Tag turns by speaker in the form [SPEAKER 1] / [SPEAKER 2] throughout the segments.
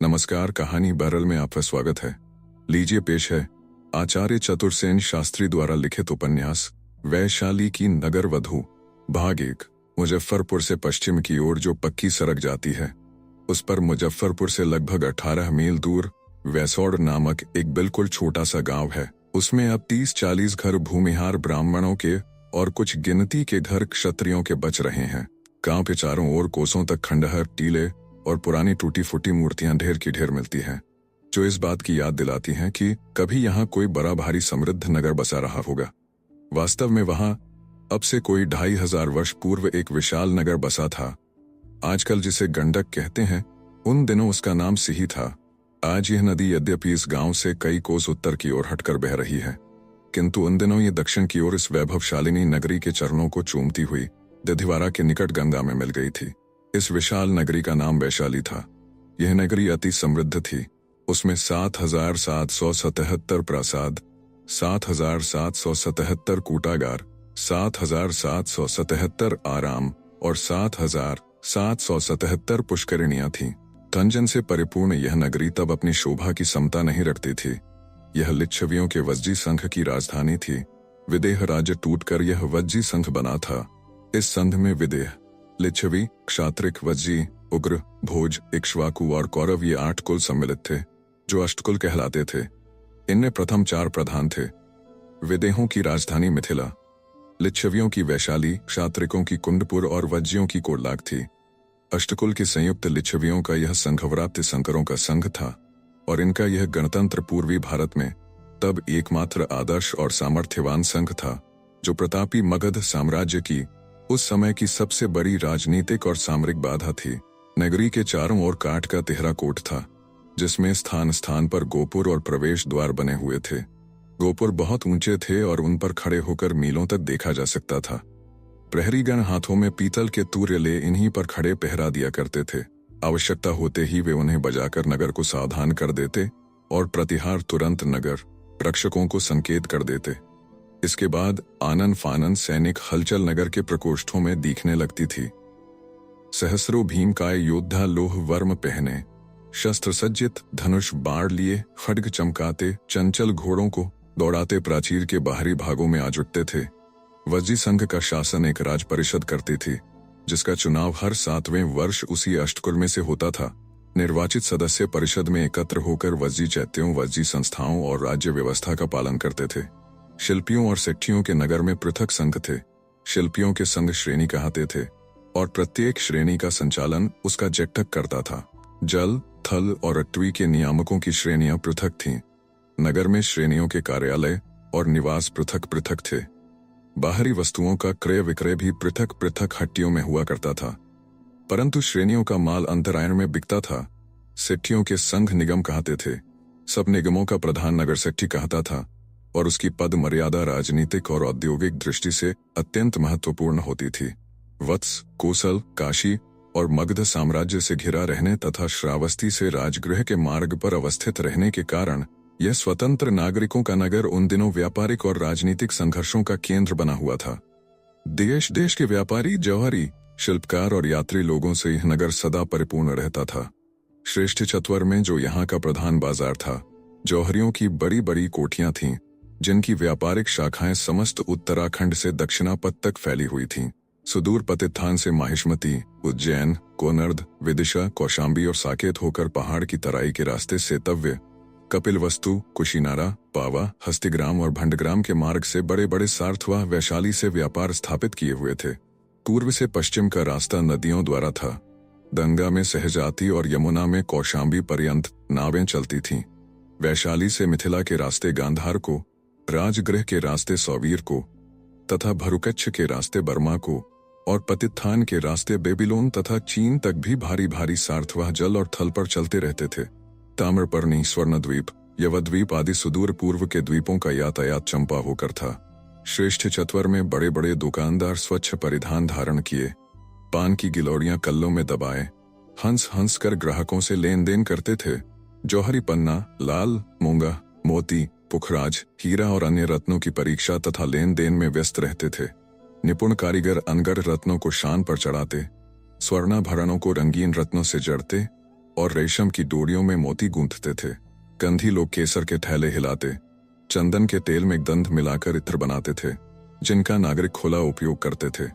[SPEAKER 1] नमस्कार, कहानी बहरल में आपका स्वागत है। लीजिए पेश है आचार्य चतुरसेन शास्त्री द्वारा लिखित उपन्यास वैशाली की नगर वधू भाग 1। मुजफ्फरपुर से पश्चिम की ओर जो पक्की सड़क जाती है उस पर मुजफ्फरपुर से लगभग 18 मील दूर वैसौड़ नामक एक बिल्कुल छोटा सा गांव है। उसमें अब 30-40 घर भूमिहार ब्राह्मणों के और कुछ गिनती के घर क्षत्रियों के बच रहे हैं। गांव के चारों ओर कोसों तक खंडहर, टीले और पुरानी टूटी फूटी मूर्तियां ढेर की ढेर मिलती हैं, जो इस बात की याद दिलाती हैं कि कभी यहाँ कोई बड़ा भारी समृद्ध नगर बसा रहा होगा। वास्तव में वहां अब से कोई 2500 वर्ष पूर्व एक विशाल नगर बसा था। आजकल जिसे गंडक कहते हैं, उन दिनों उसका नाम सिही था। आज यह नदी यद्यपि इस गांव से कई कोस उत्तर की ओर हटकर बह रही है, किंतु उन दिनों ये दक्षिण की ओर इस वैभवशालिनी नगरी के चरणों को चूमती हुई दधिवारा के निकट गंगा में मिल गई थी। इस विशाल नगरी का नाम वैशाली था। यह नगरी अति समृद्ध थी। उसमें 7,777 प्रासाद, 7,777 कूटागार, 7,777 आराम और 7,777 पुष्करिणियां थीं। धनजन से परिपूर्ण यह नगरी तब अपनी शोभा की समता नहीं रखती थी। यह लिच्छवियों के वज्जी संघ की राजधानी थी। विदेह राज्य टूटकर यह वज्जी संघ बना था। इस संघ में विदेह, लिच्छवी, क्षात्रिक, वज्जी, उग्र, भोज, इक्ष्वाकु और कौरव ये 8 कुल सम्मिलित थे, जो अष्टकुल कहलाते थे। इनमें प्रथम 4 प्रधान थे। विदेहों की राजधानी मिथिला, लिच्छवियों की वैशाली, क्षात्रिकों की कुंडपुर और वज्जियों की कोडलाग थी। अष्टकुल के संयुक्त लिच्छवियों का यह संघवरात्य संकरों का संघ था और इनका यह गणतंत्र पूर्वी भारत में तब एकमात्र आदर्श और सामर्थ्यवान संघ था, जो प्रतापी मगध साम्राज्य की उस समय की सबसे बड़ी राजनीतिक और सामरिक बाधा थी। नगरी के चारों ओर काठ का तिहरा कोट था, जिसमें स्थान स्थान पर गोपुर और प्रवेश द्वार बने हुए थे। गोपुर बहुत ऊंचे थे और उन पर खड़े होकर मीलों तक देखा जा सकता था। प्रहरीगण हाथों में पीतल के तूर्य ले इन्हीं पर खड़े पहरा दिया करते थे। आवश्यकता होते ही वे उन्हें बजाकर नगर को सावधान कर देते और प्रतिहार तुरंत नगर रक्षकों को संकेत कर देते। इसके बाद आनन फानन सैनिक हलचल नगर के प्रकोष्ठों में दिखने लगती थी। सहस्रों भीमकाय योद्धा लोह वर्म पहने, शस्त्र सज्जित, धनुष बाण लिए, खड्ग चमकाते, चंचल घोड़ों को दौड़ाते प्राचीर के बाहरी भागों में आ जुटते थे। वज्जी संघ का शासन एक राज परिषद करती थी, जिसका चुनाव हर 7वें वर्ष उसी अष्टकुल में से होता था। निर्वाचित सदस्य परिषद में एकत्र होकर वज्जी चैत्यों, वज्जी संस्थाओं और राज्य व्यवस्था का पालन करते थे। शिल्पियों और सेठियों के नगर में पृथक संघ थे। शिल्पियों के संघ श्रेणी कहते थे और प्रत्येक श्रेणी का संचालन उसका जेठक करता था। जल, थल और अट्वी के नियामकों की श्रेणियां पृथक थीं। नगर में श्रेणियों के कार्यालय और निवास पृथक पृथक थे। बाहरी वस्तुओं का क्रय विक्रय भी पृथक पृथक हट्टियों में हुआ करता था, परंतु श्रेणियों का माल अंतरायण में बिकता था। सेठियों के संघ निगम कहते थे। सब निगमों का प्रधान नगर सेठी कहता था और उसकी पद मर्यादा राजनीतिक और औद्योगिक दृष्टि से अत्यंत महत्वपूर्ण होती थी। वत्स, कोसल, काशी और मगध साम्राज्य से घिरा रहने तथा श्रावस्ती से राजगृह के मार्ग पर अवस्थित रहने के कारण यह स्वतंत्र नागरिकों का नगर उन दिनों व्यापारिक और राजनीतिक संघर्षों का केंद्र बना हुआ था। देश देश के व्यापारी, जौहरी, शिल्पकार और यात्री लोगों से यह नगर सदा परिपूर्ण रहता था। श्रेष्ठ चत्वर में जो यहाँ का प्रधान बाजार था, जौहरियों की बड़ी बड़ी कोठियां थीं, जिनकी व्यापारिक शाखाएं समस्त उत्तराखंड से दक्षिणापथ तक फैली हुई थीं। सुदूर पतित्थान से माहिष्मती, उज्जैन, कोनर्द, विदिशा, कौशाम्बी और साकेत होकर पहाड़ की तराई के रास्ते सेतव्य, कपिलवस्तु, कुशीनारा, पावा, हस्तिग्राम और भंडग्राम के मार्ग से बड़े बड़े सार्थवाह वैशाली से व्यापार स्थापित किए हुए थे। पूर्व से पश्चिम का रास्ता नदियों द्वारा था। गंगा में सहजाती और यमुना में कौशाम्बी पर्यंत नावें चलती थीं। वैशाली से मिथिला के रास्ते गांधार को, राजगृह के रास्ते सौवीर को तथा भरुकच्छ के रास्ते बर्मा को और पतित्थान के रास्ते बेबीलोन तथा चीन तक भी भारी भारी सार्थवाह जल और थल पर चलते रहते थे। ताम्रपर्णी, स्वर्णद्वीप, यवद्वीप आदि सुदूर पूर्व के द्वीपों का यातायात चंपा होकर था। श्रेष्ठ चत्वर में बड़े बड़े दुकानदार स्वच्छ परिधान धारण किए, पान की गिलौड़ियां कल्लों में दबाए, हंस हंस कर ग्राहकों से लेन देन करते थे। जौहरी पन्ना, लाल, मूंगा, मोती, पुखराज, हीरा और अन्य रत्नों की परीक्षा तथा लेन देन में व्यस्त रहते थे। निपुण कारीगर अनगढ़ रत्नों को शान पर चढ़ाते, स्वर्णाभरणों को रंगीन रत्नों से जड़ते और रेशम की डोरियों में मोती गूंथते थे। कंधी लोग केसर के थैले हिलाते, चंदन के तेल में गंध मिलाकर इत्र बनाते थे, जिनका नागरिक खुला उपयोग करते थे।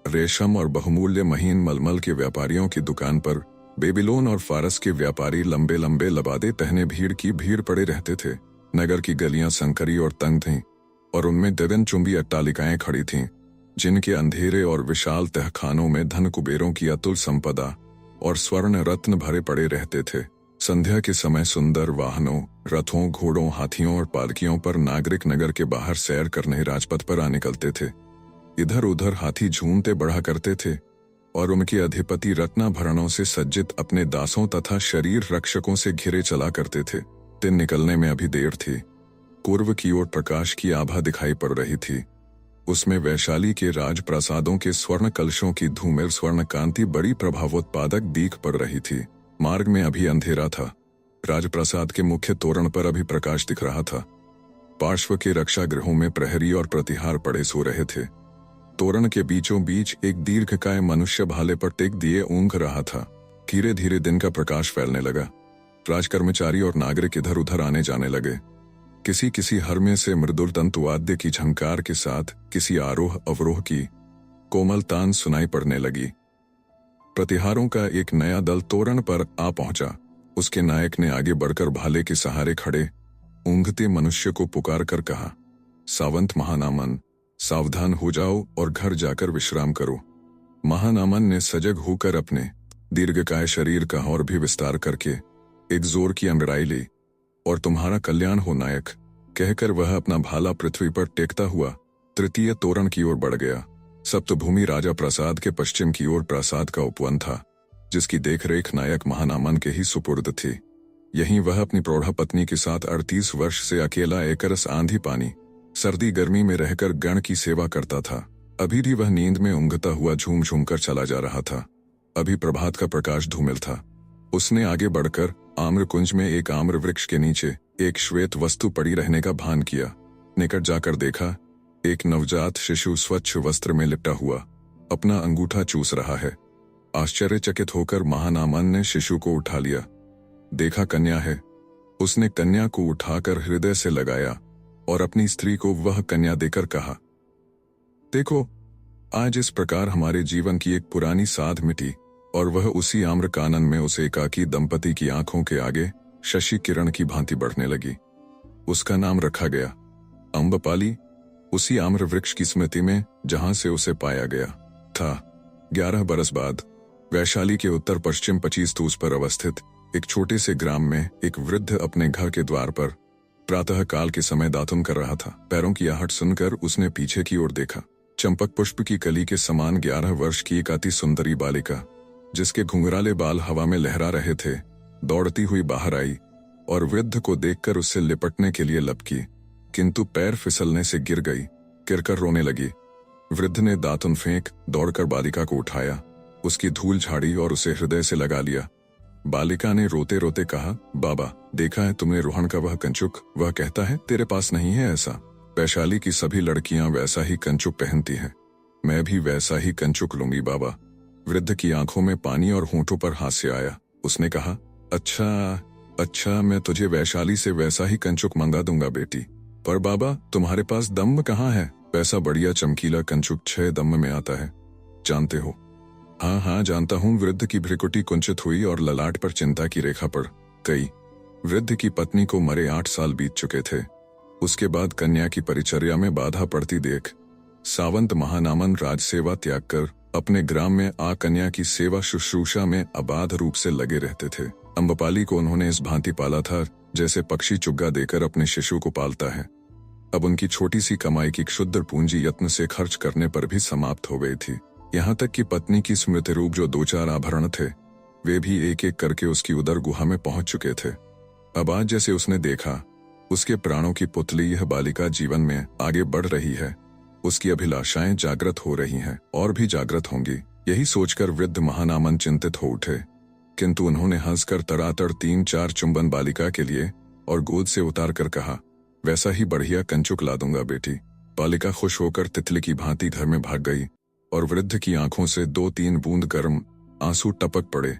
[SPEAKER 1] रेशम और बहुमूल्य महीन मलमल के व्यापारियों की दुकान पर बेबीलोन और फारस के व्यापारी लंबे लंबे लबादे पहने भीड़ की भीड़ पड़े रहते थे। नगर की गलियां संकरी और तंग थीं, और उनमें गगनचुंबी अट्टालिकाएं खड़ी थीं, जिनके अंधेरे और विशाल तहखानों में धन कुबेरों की अतुल संपदा और स्वर्ण रत्न भरे पड़े रहते थे। संध्या के समय सुंदर वाहनों, रथों, घोड़ों, हाथियों और पालकियों पर नागरिक नगर के बाहर सैर करने राजपथ पर आ निकलते थे। इधर उधर हाथी झूमते बढ़ा करते थे, और उनके अधिपति रत्नाभरणों से सज्जित अपने दासों तथा शरीर रक्षकों से घिरे चला करते थे। दिन निकलने में अभी देर थी। पूर्व की ओर प्रकाश की आभा दिखाई पड़ रही थी। उसमें वैशाली के राजप्रासादों के स्वर्ण कलशों की धूमिल स्वर्ण कांति बड़ी प्रभावोत्पादक दीख पड़ रही थी। मार्ग में अभी अंधेरा था। राजप्रासाद के मुख्य तोरण पर अभी प्रकाश दिख रहा था। पार्श्व के रक्षा गृहों में प्रहरी और प्रतिहार पड़े सो रहे थे। तोरण के बीचों बीच एक दीर्घकाय मनुष्य भाले पर टेक दिए ऊँघ रहा था। धीरे धीरे दिन का प्रकाश फैलने लगा। राजकर्मचारी और नागरिक इधर उधर आने जाने लगे। किसी किसी हरमे से मृदुल तंतुवाद्य की झंकार के साथ किसी आरोह अवरोह की कोमल तान सुनाई पड़ने लगी। प्रतिहारों का एक नया दल तोरण पर आ पहुंचा। उसके नायक ने आगे बढ़कर भाले के सहारे खड़े ऊँघते मनुष्य को पुकार कर कहा, सावंत महानामन, सावधान हो जाओ और घर जाकर विश्राम करो। महानामन ने सजग होकर अपने दीर्घकाय शरीर का और भी विस्तार करके एक जोर की अंगड़ाई ली, और तुम्हारा कल्याण हो नायक कहकर वह अपना भाला पृथ्वी पर टेकता हुआ तृतीय तोरण की ओर बढ़ गया। सप्तभूमि राजा प्रासाद के पश्चिम की ओर प्रासाद का उपवन था, जिसकी देखरेख नायक महानामन के ही सुपुर्द थी। यहीं वह अपनी प्रौढ़ा पत्नी के साथ 38 वर्ष से अकेला एकरस आंधी पानी सर्दी गर्मी में रहकर गण की सेवा करता था। अभी भी वह नींद में ऊँघता हुआ झूम झूम कर चला जा रहा था। अभी प्रभात का प्रकाश धूमिल था। उसने आगे बढ़कर आम्रकुंज में एक आम्र वृक्ष के नीचे एक श्वेत वस्तु पड़ी रहने का भान किया। निकट जाकर देखा, एक नवजात शिशु स्वच्छ वस्त्र में लिपटा हुआ अपना अंगूठा चूस रहा है। आश्चर्यचकित होकर महानामन ने शिशु को उठा लिया। देखा कन्या है। उसने कन्या को उठाकर हृदय से लगाया और अपनी स्त्री को वह कन्या देकर कहा, देखो, आज इस प्रकार हमारे जीवन की एक पुरानी साध मिटी। और वह उसी आम्र कानन में उस एकाकी दंपति की आंखों के आगे शशि किरण की भांति बढ़ने लगी। उसका नाम रखा गया अम्बपाली, उसी आम्र वृक्ष की स्मृति में जहां से उसे पाया गया था। 11 बरस बाद वैशाली के उत्तर पश्चिम 25 तूस पर अवस्थित एक छोटे से ग्राम में एक वृद्ध अपने घर के द्वार पर प्रातः काल के समय दातुन कर रहा था। पैरों की आहट सुनकर उसने पीछे की ओर देखा। चंपक पुष्प की कली के समान 11 वर्ष की एक अति सुंदरी बालिका, जिसके घुंघराले बाल हवा में लहरा रहे थे, दौड़ती हुई बाहर आई और वृद्ध को देखकर उससे लिपटने के लिए लपकी, किंतु पैर फिसलने से गिर गई। गिरकर रोने लगी। वृद्ध ने दातुन फेंक दौड़कर बालिका को उठाया, उसकी धूल झाड़ी और उसे हृदय से लगा लिया। बालिका ने रोते रोते कहा, बाबा, देखा है तुमने रोहन का वह कंचुक? वह कहता है तेरे पास नहीं है ऐसा। वैशाली की सभी लड़कियां वैसा ही कंचुक पहनती हैं। मैं भी वैसा ही कंचुक लूंगी बाबा। वृद्ध की आंखों में पानी और होंठों पर हास्य आया। उसने कहा, अच्छा, मैं तुझे वैशाली से वैसा ही कंचुक मंगा दूंगा बेटी। पर बाबा, तुम्हारे पास दम्म कहाँ है? वैसा बढ़िया चमकीला कंचुक 6 दम्म में आता है, जानते हो? हाँ, जानता हूँ। वृद्ध की भ्रिकुटी कुंचित हुई और ललाट पर चिंता की रेखा पड़ गई। वृद्ध की पत्नी को मरे 8 साल बीत चुके थे। उसके बाद कन्या की परिचर्या में बाधा पड़ती देख सावंत महानामन राजसेवा त्याग कर अपने ग्राम में आ कन्या की सेवा शुश्रूषा में अबाध रूप से लगे रहते थे। अम्बपाली को उन्होंने इस भांति पाला था जैसे पक्षी चुग्गा देकर अपने शिशु को पालता है। अब उनकी छोटी सी कमाई की क्षुद्र पूंजी यत्न से खर्च करने पर भी समाप्त हो गई थी। यहाँ तक कि पत्नी की स्मृति रूप जो 2-4 आभरण थे, वे भी एक एक करके उसकी उदर गुहा में पहुंच चुके थे। अब आज जैसे उसने देखा, उसके प्राणों की पुतली यह बालिका जीवन में आगे बढ़ रही है। उसकी अभिलाषाएं जागृत हो रही हैं और भी जागृत होंगी। यही सोचकर वृद्ध महानामन चिंतित हो उठे, किंतु उन्होंने हंसकर तड़ातड़ 3-4 चुंबन बालिका के लिए और गोद से उतार कर कहा, वैसा ही बढ़िया कंचुक ला दूंगा बेटी। बालिका खुश होकर तितली की भांति घर में भाग गई और वृद्ध की आंखों से 2-3 बूंद गर्म आंसू टपक पड़े।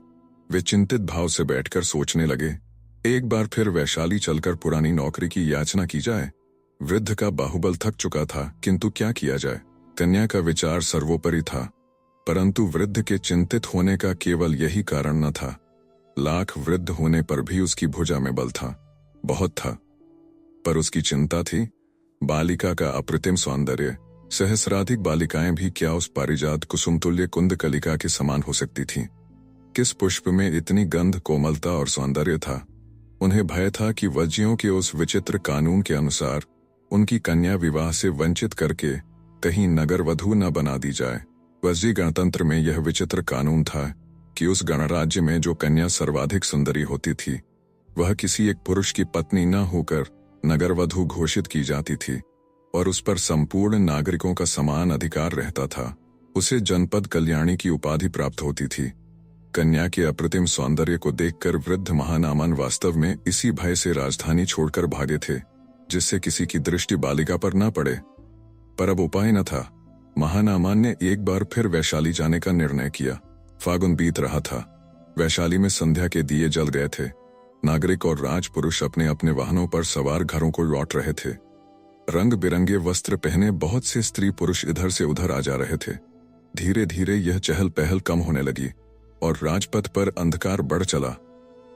[SPEAKER 1] वे चिंतित भाव से बैठकर सोचने लगे, एक बार फिर वैशाली चलकर पुरानी नौकरी की याचना की जाए। वृद्ध का बाहुबल थक चुका था, किंतु क्या किया जाए। कन्या का विचार सर्वोपरि था, परंतु वृद्ध के चिंतित होने का केवल यही कारण न था। लाख वृद्ध होने पर भी उसकी भुजा में बल था, बहुत था। पर उसकी चिंता थी बालिका का अप्रतिम सौंदर्य। सहस्राधिक बालिकाएं भी क्या उस पारिजात कुसुमतुल्य कुंद कलिका के समान हो सकती थीं? किस पुष्प में इतनी गंध, कोमलता और सौंदर्य था? उन्हें भय था कि वज्जियों के उस विचित्र कानून के अनुसार उनकी कन्या विवाह से वंचित करके कहीं नगर वधू न बना दी जाए। वज्जी गणतंत्र में यह विचित्र कानून था कि उस गणराज्य में जो कन्या सर्वाधिक सुंदरी होती थी, वह किसी एक पुरुष की पत्नी न होकर नगर वधू घोषित की जाती थी और उस पर संपूर्ण नागरिकों का समान अधिकार रहता था। उसे जनपद कल्याणी की उपाधि प्राप्त होती थी। कन्या के अप्रतिम सौंदर्य को देखकर वृद्ध महानामन वास्तव में इसी भय से राजधानी छोड़कर भागे थे, जिससे किसी की दृष्टि बालिका पर न पड़े। पर अब उपाय न था। महानामन ने एक बार फिर वैशाली जाने का निर्णय किया। फागुन बीत रहा था। वैशाली में संध्या के दिए जल गए थे। नागरिक और राजपुरुष अपने अपने वाहनों पर सवार घरों को लौट रहे थे। रंग बिरंगे वस्त्र पहने बहुत से स्त्री पुरुष इधर से उधर आ जा रहे थे। धीरे धीरे यह चहल पहल कम होने लगी और राजपथ पर अंधकार बढ़ चला।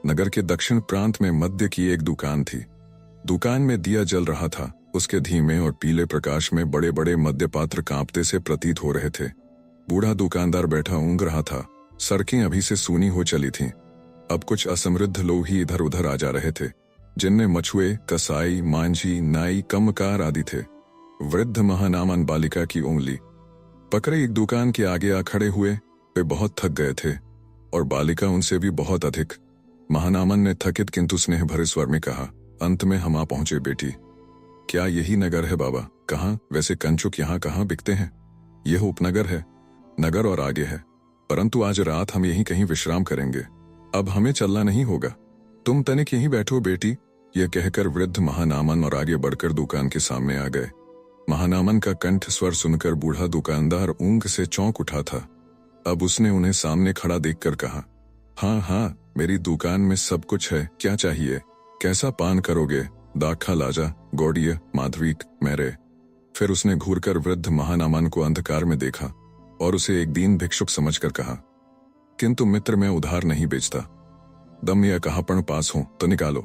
[SPEAKER 1] नगर के दक्षिण प्रांत में मध्य की एक दुकान थी। दुकान में दिया जल रहा था। उसके धीमे और पीले प्रकाश में बड़े बड़े मद्यपात्र कांपते से प्रतीत हो रहे थे। बूढ़ा दुकानदार बैठा ऊँघ रहा था। सड़कें अभी से सूनी हो चली थीं। अब कुछ असमृद्ध लोग ही इधर उधर आ जा रहे थे, जिनमें मछुए, कसाई, मांझी, नाई, कमकार आदि थे। वृद्ध महानामन बालिका की उंगली पकड़े एक दुकान के आगे आ खड़े हुए। वे बहुत थक गए थे और बालिका उनसे भी बहुत अधिक। महानामन ने थकित किंतु स्नेह भरे स्वर में कहा, अंत में हम आ पहुंचे बेटी। क्या यही नगर है बाबा? कहाँ? वैसे कंचुक यहाँ कहाँ बिकते हैं? यह उपनगर है, नगर और आगे है, परंतु आज रात हम यहीं कहीं विश्राम करेंगे। अब हमें चलना नहीं होगा। तुम तनिक यहीं बैठो बेटी। यह कहकर वृद्ध महानामन और आगे बढ़कर दुकान के सामने आ गए। महानामन का कंठ स्वर सुनकर बूढ़ा दुकानदार ऊँघ से चौंक उठा था। अब उसने उन्हें सामने खड़ा देखकर कहा, हाँ हाँ, मेरी दुकान में सब कुछ है, क्या चाहिए? कैसा पान करोगे? दाखा, लाजा, गौड़िया, माधवीक, मेरे। फिर उसने घूरकर वृद्ध महानामन को अंधकार में देखा और उसे एक दीन भिक्षुक समझकर कहा, किंतु मित्र मैं उधार नहीं बेचता। दम या कहापण पास हो तो निकालो।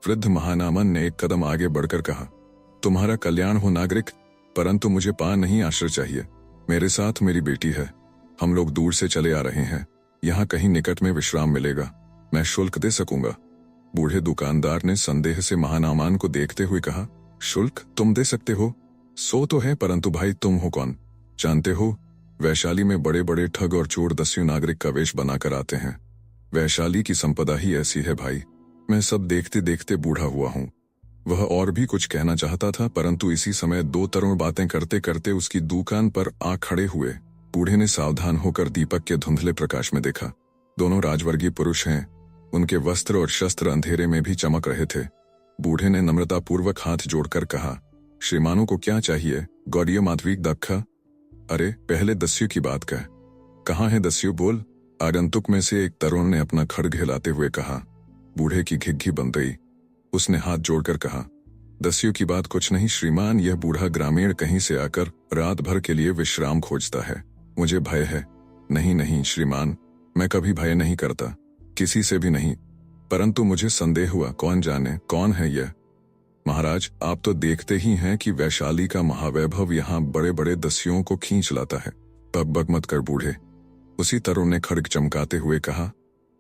[SPEAKER 1] वृद्ध महानामन ने एक कदम आगे बढ़कर कहा, तुम्हारा कल्याण हो नागरिक, परंतु मुझे पान नहीं, आश्रय चाहिए। मेरे साथ मेरी बेटी है। हम लोग दूर से चले आ रहे हैं। यहाँ कहीं निकट में विश्राम मिलेगा। मैं शुल्क दे सकूंगा। बूढ़े दुकानदार ने संदेह से महानामन को देखते हुए कहा, शुल्क तुम दे सकते हो? सो तो है, परंतु भाई तुम हो कौन? जानते हो, वैशाली में बड़े बड़े ठग और चोर दस्यु नागरिक का वेश बनाकर आते हैं। वैशाली की संपदा ही ऐसी है भाई। मैं सब देखते देखते बूढ़ा हुआ हूँ। वह और भी कुछ कहना चाहता था, परंतु इसी समय दो तरुण बातें करते करते उसकी दुकान पर आ खड़े हुए। बूढ़े ने सावधान होकर दीपक के धुंधले प्रकाश में देखा। दोनों राजवर्गीय पुरुष हैं। उनके वस्त्र और शस्त्र अंधेरे में भी चमक रहे थे। बूढ़े ने नम्रतापूर्वक हाथ जोड़कर कहा, श्रीमानों को क्या चाहिए? गौड़िया, माधवीक, दक्खा? अरे पहले दस्यु की बात कह। कहाँ है दस्यु? बोल। आगंतुक में से एक तरुण ने अपना खड्ग हिलाते हुए कहा। बूढ़े की घिघी बंद गई। उसने हाथ जोड़कर कहा, दस्यु की बात कुछ नहीं श्रीमान, यह बूढ़ा ग्रामीण कहीं से आकर रात भर के लिए विश्राम खोजता है। मुझे भय है। नहीं नहीं श्रीमान, मैं कभी भय नहीं करता, किसी से भी नहीं, परंतु मुझे संदेह हुआ, कौन जाने कौन है यह। महाराज, आप तो देखते ही हैं कि वैशाली का महावैभव यहाँ बड़े बड़े दस्युओं को खींच लाता है। बकबक मत कर बूढ़े। उसी तरुण ने खड्ग चमकाते हुए कहा,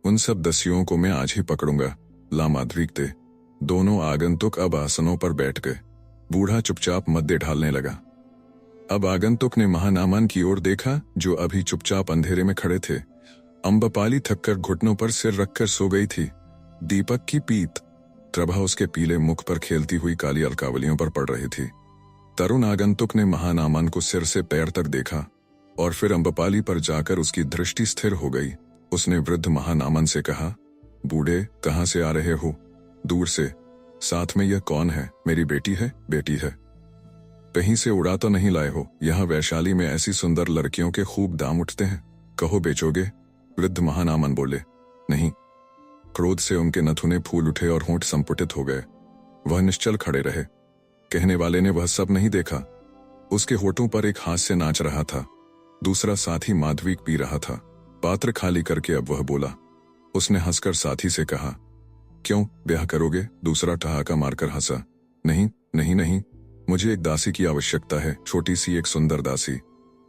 [SPEAKER 1] उन सब दस्युओं को मैं आज ही पकड़ूंगा। ला माधवीक दे। दोनों आगंतुक अब आसनों पर बैठ गए। बूढ़ा चुपचाप मद्य ढालने लगा। अब आगंतुक ने महानामन की ओर देखा, जो अभी चुपचाप अंधेरे में खड़े थे। अम्बपाली थककर घुटनों पर सिर रखकर सो गई थी। दीपक की पीत प्रभा उसके पीले मुख पर खेलती हुई काली अलकावलियों पर पड़ रही थी। तरुण आगंतुक ने महानामन को सिर से पैर तक देखा और फिर अम्बपाली पर जाकर उसकी दृष्टि स्थिर हो गई। उसने वृद्ध महानामन से कहा, बूढ़े कहाँ से आ रहे हो? दूर से। साथ में यह कौन है? मेरी बेटी है। बेटी है? कहीं से उड़ा तो नहीं लाए हो? यहाँ वैशाली में ऐसी सुंदर लड़कियों के खूब दाम उठते हैं। कहो बेचोगे? वृद्ध महानामन बोले। नहीं। क्रोध से उनके नथुने फूल उठे और होंठ संपुटित हो गए। वह निश्चल खड़े रहे। कहने वाले ने वह सब नहीं देखा। उसके होठों पर एक हास्य नाच रहा था, दूसरा साथी माधवी पी रहा था। पात्र खाली करके अब वह बोला। उसने हंसकर साथी से कहा, क्यों ब्याह करोगे? दूसरा ठहाका मारकर हंसा। नहीं नहीं नहीं, मुझे एक दासी की आवश्यकता है, छोटी सी एक सुंदर दासी।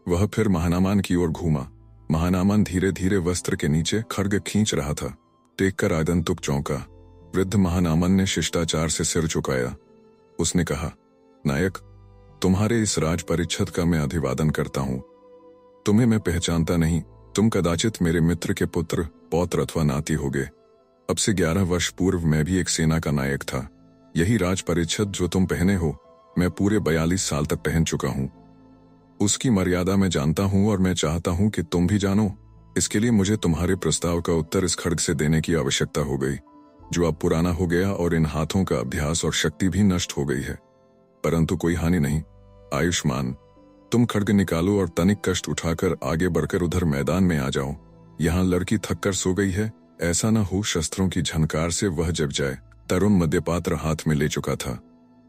[SPEAKER 1] वह फिर महानामान की ओर घूमा। महानामान धीरे धीरे वस्त्र के नीचे खड्ग खींच रहा था। देखकर आगंतुक चौंका। वृद्ध महानामन ने शिष्टाचार से सिर झुकाया। उसने कहा, नायक, तुम्हारे इस राज परिच्छद का मैं अभिवादन करता हूं। तुम्हें मैं पहचानता नहीं। तुम कदाचित मेरे मित्र के पुत्र, पौत्र अथवा नाती होगे। अब से 11 वर्ष पूर्व मैं भी एक सेना का नायक था। यही राज परिच्छद जो तुम पहने हो, मैं पूरे 42 साल तक पहन चुका हूं। उसकी मर्यादा मैं जानता हूं और मैं चाहता हूं कि तुम भी जानो। इसके लिए मुझे तुम्हारे प्रस्ताव का उत्तर इस खड्ग से देने की आवश्यकता हो गई, जो अब पुराना हो गया और इन हाथों का अभ्यास और शक्ति भी नष्ट हो गई है। परंतु कोई हानि नहीं। आयुष्मान, तुम खड्ग निकालो और तनिक कष्ट उठाकर आगे बढ़कर उधर मैदान में आ जाओ। यहाँ लड़की थककर सो गई है, ऐसा न हो शस्त्रों की झनकार से वह जग जाए। तरुण मद्यपात्र हाथ में ले चुका था।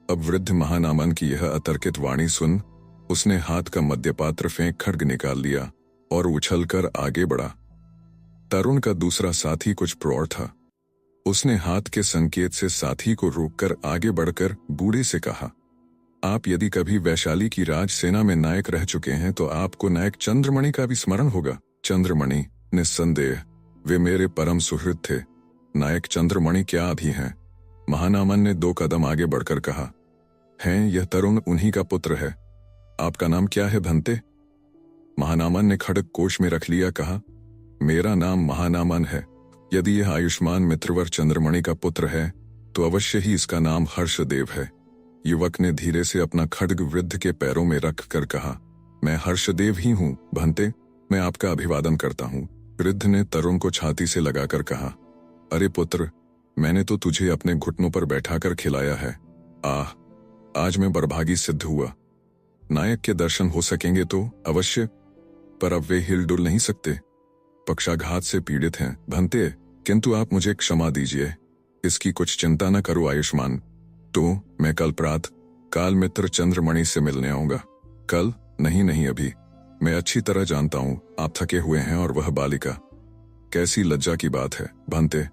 [SPEAKER 1] अब वृद्ध महानामन की यह अतर्कित वाणी सुन उसने हाथ का मद्यपात्र फेंक खड्ग निकाल लिया और उछलकर आगे बढ़ा। तरुण का दूसरा साथी कुछ प्रौढ़ था। उसने हाथ के संकेत से साथी को रोककर आगे बढ़कर बूढ़े से कहा, आप यदि कभी वैशाली की राज सेना में नायक रह चुके हैं तो आपको नायक चंद्रमणि का भी स्मरण होगा। चंद्रमणि, निस्संदेह वे मेरे परम सुहृद थे। नायक चंद्रमणि क्या अभी हैं? महानामन ने 2 कदम आगे बढ़कर कहा, हैं, यह तरुण उन्हीं का पुत्र है। आपका नाम क्या है भंते? महानामन ने खड्ग कोश में रख लिया, कहा, मेरा नाम महानामन है। यदि यह आयुष्मान मित्रवर चंद्रमणि का पुत्र है तो अवश्य ही इसका नाम हर्षदेव है। युवक ने धीरे से अपना खड्ग वृद्ध के पैरों में रख कर कहा, मैं हर्षदेव ही हूं भंते, मैं आपका अभिवादन करता हूं। वृद्ध ने तरुण को छाती से लगाकर कहा, अरे पुत्र, मैंने तो तुझे अपने घुटनों पर बैठाकर खिलाया है। आह, आज मैं बर्भागी सिद्ध हुआ। नायक के दर्शन हो सकेंगे तो अवश्य, पर अब वे हिलडुल नहीं सकते। पक्षाघात से पीड़ित हैं भंते, किंतु आप मुझे क्षमा दीजिए। इसकी कुछ चिंता न करो आयुष्मान। तो मैं कल प्रातः काल मित्र चंद्रमणि से मिलने आऊंगा। कल? नहीं नहीं, अभी। मैं अच्छी तरह जानता हूं आप थके हुए हैं और वह बालिका। कैसी लज्जा की बात है भंते,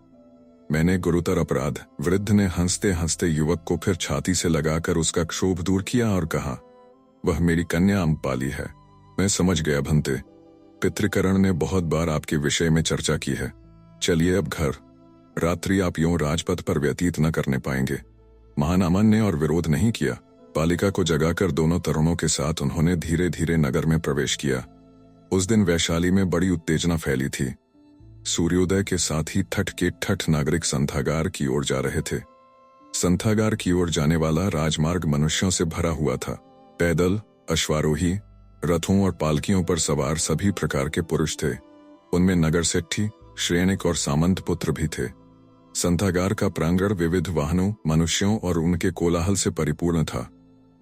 [SPEAKER 1] मैंने गुरुतर अपराध। वृद्ध ने हंसते हंसते युवक को फिर छाती से लगाकर उसका क्षोभ दूर किया और कहा, वह मेरी कन्या अम्पाली है। मैं समझ गया भंते, पितृकरण ने बहुत बार आपके विषय में चर्चा की है। चलिए अब घर। रात्रि आप यूं राजपथ पर व्यतीत न करने पाएंगे। महानामन ने और विरोध नहीं किया। बालिका को जगाकर दोनों तरुणों के साथ उन्होंने धीरे धीरे नगर में प्रवेश किया। उस दिन वैशाली में बड़ी उत्तेजना फैली थी। सूर्योदय के साथ ही ठठ के ठठ नागरिक संथागार की ओर जा रहे थे। संथागार की ओर जाने वाला राजमार्ग मनुष्यों से भरा हुआ था। पैदल, अश्वारोही, रथों और पालकियों पर सवार सभी प्रकार के पुरुष थे। उनमें नगर सेट्ठी, श्रेणिक और सामंत पुत्र भी थे। संथागार का प्रांगण विविध वाहनों, मनुष्यों और उनके कोलाहल से परिपूर्ण था।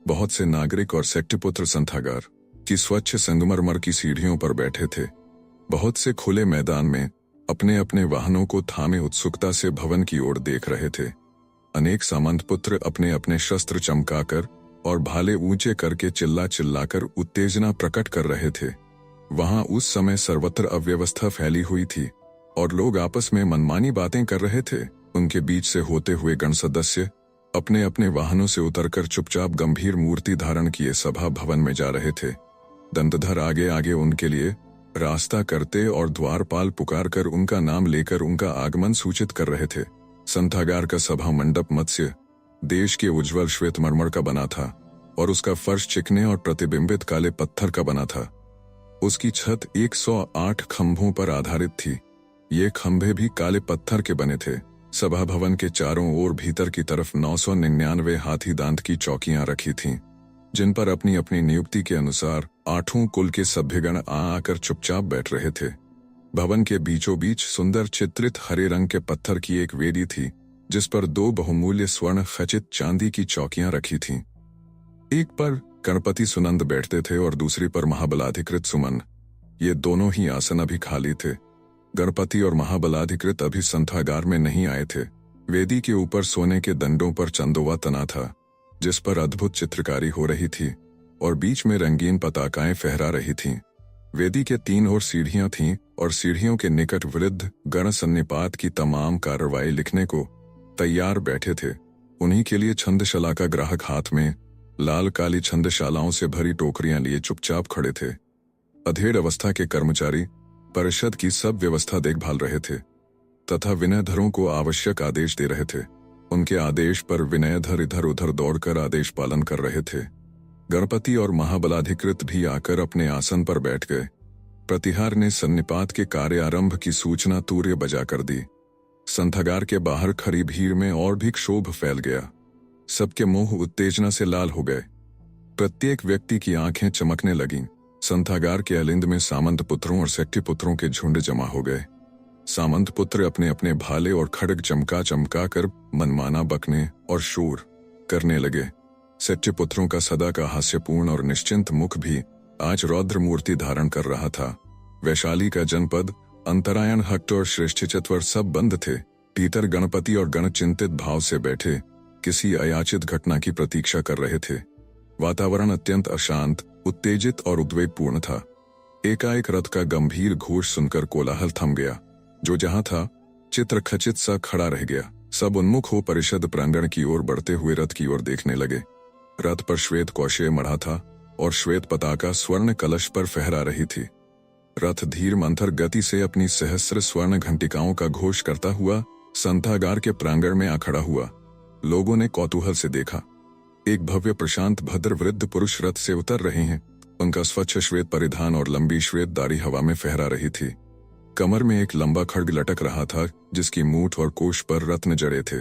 [SPEAKER 1] बहुत से नागरिक और सेट्टपुत्र संथागार की स्वच्छ संगमरमर की सीढ़ियों पर बैठे थे। बहुत से खुले मैदान में अपने अपने वाहनों को थामे उत्सुकता से भवन की ओर देख रहे थे। अनेक सामंत पुत्र अपने अपने शस्त्र चमकाकर और भाले ऊंचे करके चिल्ला चिल्लाकर उत्तेजना प्रकट कर रहे थे। वहां उस समय सर्वत्र अव्यवस्था फैली हुई थी और लोग आपस में मनमानी बातें कर रहे थे। उनके बीच से होते हुए गण सदस्य अपने अपने वाहनों से उतरकर चुपचाप गंभीर मूर्ति धारण किए सभा भवन में जा रहे थे। दंतधर आगे आगे उनके लिए रास्ता करते और द्वारपाल पुकार कर उनका नाम लेकर उनका आगमन सूचित कर रहे थे। संथागार का सभा मंडप मत्स्य देश के उज्ज्वल श्वेत मरमर का बना था और उसका फर्श चिकने और प्रतिबिंबित काले पत्थर का बना था। उसकी छत 108 खंभों पर आधारित थी। ये खंभे भी काले पत्थर के बने थे। सभा भवन के चारों ओर भीतर की तरफ 999 हाथी दांत की चौकियां रखी थीं, जिन पर अपनी अपनी नियुक्ति के अनुसार 8 कुल के सभ्यगण आकर चुपचाप बैठ रहे थे। भवन के बीचों बीच सुंदर चित्रित हरे रंग के पत्थर की एक वेदी थी, जिस पर 2 बहुमूल्य स्वर्ण खचित चांदी की चौकियां रखी थीं। एक पर गणपति सुनंद बैठते थे और दूसरी पर महाबलाधिकृत सुमन। ये दोनों ही आसन अभी खाली थे। गणपति और महाबलाधिकृत अभी संथागार में नहीं आए थे। वेदी के ऊपर सोने के दंडों पर चंदोवा तना था, जिस पर अद्भुत चित्रकारी हो रही थी और बीच में रंगीन पताकाएं फहरा रही थीं। वेदी के 3 ओर सीढ़ियां थीं और सीढ़ियों के निकट वृद्ध गण सन्निपात की तमाम कार्रवाई लिखने को तैयार बैठे थे। उन्हीं के लिए छंदशाला का ग्राहक हाथ में लाल काली छंदशालाओं से भरी टोकरियां लिए चुपचाप खड़े थे। अधेड़ अवस्था के कर्मचारी परिषद की सब व्यवस्था देखभाल रहे थे तथा विनयधरों को आवश्यक आदेश दे रहे थे। उनके आदेश पर विनयधर इधर उधर दौड़कर आदेश पालन कर रहे थे। गणपति और महाबलाधिकृत भी आकर अपने आसन पर बैठ गए। प्रतिहार ने सन्निपात के कार्य आरंभ की सूचना तूर्य बजा कर दी। संथागार के बाहर खड़ी भीड़ में और भी क्षोभ फैल गया। सबके मुंह उत्तेजना से लाल हो गए। प्रत्येक व्यक्ति की आंखें चमकने लगीं। संथागार के अलिंद में सामंत पुत्रों और सेट्टी पुत्रों के झुंड जमा हो गए। सामंत पुत्र अपने अपने भाले और खड्ग चमका चमका कर मनमाना बकने और शोर करने लगे। सेट्टी पुत्रों का सदा का हास्यपूर्ण और निश्चिंत मुख भी आज रौद्र मूर्ति धारण कर रहा था। वैशाली का जनपद, अंतरायण हट्ट और श्रेष्ठचत्वर सब बंद थे। भीतर गणपति और गण चिंतित भाव से बैठे किसी अयाचित घटना की प्रतीक्षा कर रहे थे। वातावरण अत्यंत अशांत, उत्तेजित और उद्वेगपूर्ण था। एकाएक रथ का गंभीर घोष सुनकर कोलाहल थम गया। जो जहां था चित्रखचित सा खड़ा रह गया। सब उन्मुख हो परिषद प्रांगण की ओर बढ़ते हुए रथ की ओर देखने लगे। रथ पर श्वेत कौशेय मढ़ा था और श्वेत पताका स्वर्ण कलश पर फहरा रही थी। रथ धीर मंथर गति से अपनी सहस्र स्वर्ण घंटिकाओं का घोष करता हुआ संथागार के प्रांगण में आ खड़ा हुआ। लोगों ने कौतूहल से देखा। एक भव्य प्रशांत भद्र वृद्ध पुरुष रथ से उतर रहे हैं। उनका स्वच्छ श्वेत परिधान और लंबी श्वेत दाढ़ी हवा में फहरा रही थी। कमर में एक लंबा खड्ग लटक रहा था, जिसकी मूठ और कोश पर रत्न जड़े थे।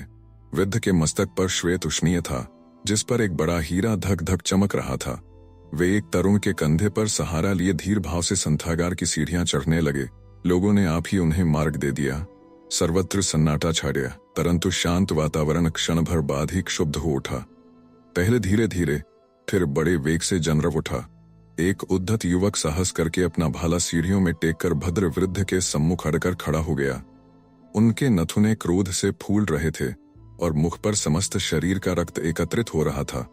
[SPEAKER 1] वृद्ध के मस्तक पर श्वेत उष्णीय था, जिस पर एक बड़ा हीरा धक धक चमक रहा था। वे एक तरुण के कंधे पर सहारा लिए धीर भाव से संथागार की सीढ़ियां चढ़ने लगे। लोगों ने आप ही उन्हें मार्ग दे दिया। सर्वत्र सन्नाटा छा गया, परंतु शांत वातावरण क्षण भर बाद ही क्षुब्ध हो उठा। पहले धीरे धीरे, फिर बड़े वेग से जनरव उठा। एक उद्धत युवक साहस करके अपना भाला सीढ़ियों में टेककर भद्र वृद्ध के सम्मुख अड़कर खड़ा हो गया। उनके नथुने क्रोध से फूल रहे थे और मुख पर समस्त शरीर का रक्त एकत्रित हो रहा था।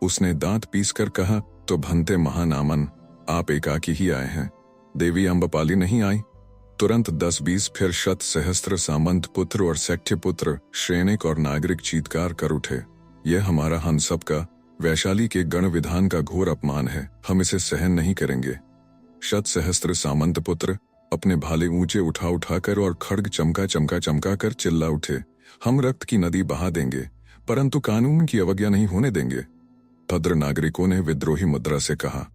[SPEAKER 1] उसने दांत पीसकर कहा, तो भंते महानामन, आप एकाकी ही आए हैं, देवी अम्बपाली नहीं आई? तुरंत 10-20 फिर शत सहस्त्र सामंत पुत्र और सेठ्य पुत्र, सैनिक और नागरिक चीत्कार कर उठे। यह हमारा हम सब का, वैशाली के गण विधान का घोर अपमान है। हम इसे सहन नहीं करेंगे। शत सहस्त्र सामंत पुत्र अपने भाले ऊंचे उठा उठाकर और खड्ग चमका चमका चमका कर चिल्ला उठे, हम रक्त की नदी बहा देंगे, परंतु कानून की अवज्ञा नहीं होने देंगे। भद्र नागरिकों ने विद्रोही मुद्रा से कहा,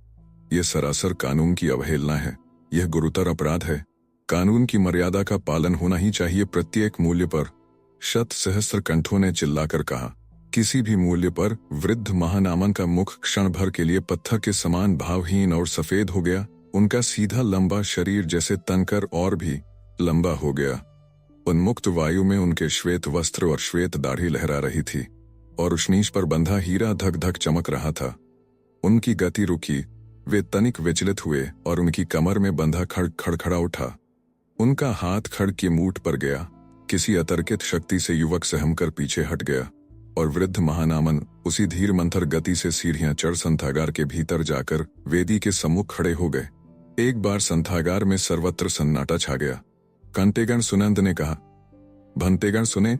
[SPEAKER 1] यह सरासर कानून की अवहेलना है। यह गुरुतर अपराध है। कानून की मर्यादा का पालन होना ही चाहिए प्रत्येक मूल्य पर। शत सहस्त्र कंठों ने चिल्लाकर कहा, किसी भी मूल्य पर। वृद्ध महानामन का मुख क्षण भर के लिए पत्थर के समान भावहीन और सफेद हो गया। उनका सीधा लंबा शरीर जैसे तनकर और भी लंबा हो गया। उन्मुक्त वायु में उनके श्वेत वस्त्र और श्वेत दाढ़ी लहरा रही थी और उष्णीश पर बंधा हीरा धक धक चमक रहा था। उनकी गति रुकी, वे तनिक विचलित हुए और उनकी कमर में बंधा खड्ग खड़खड़ा उठा। उनका हाथ खड्ग की मूठ पर गया। किसी अतर्कित शक्ति से युवक सहमकर पीछे हट गया और वृद्ध महानामन उसी धीर मंथर गति से सीढ़ियां चढ़ संथागार के भीतर जाकर वेदी के सम्मुख खड़े हो गए। एक बार संथागार में सर्वत्र सन्नाटा छा गया। कंटेगण सुनंद ने कहा, भंतेगण सुने,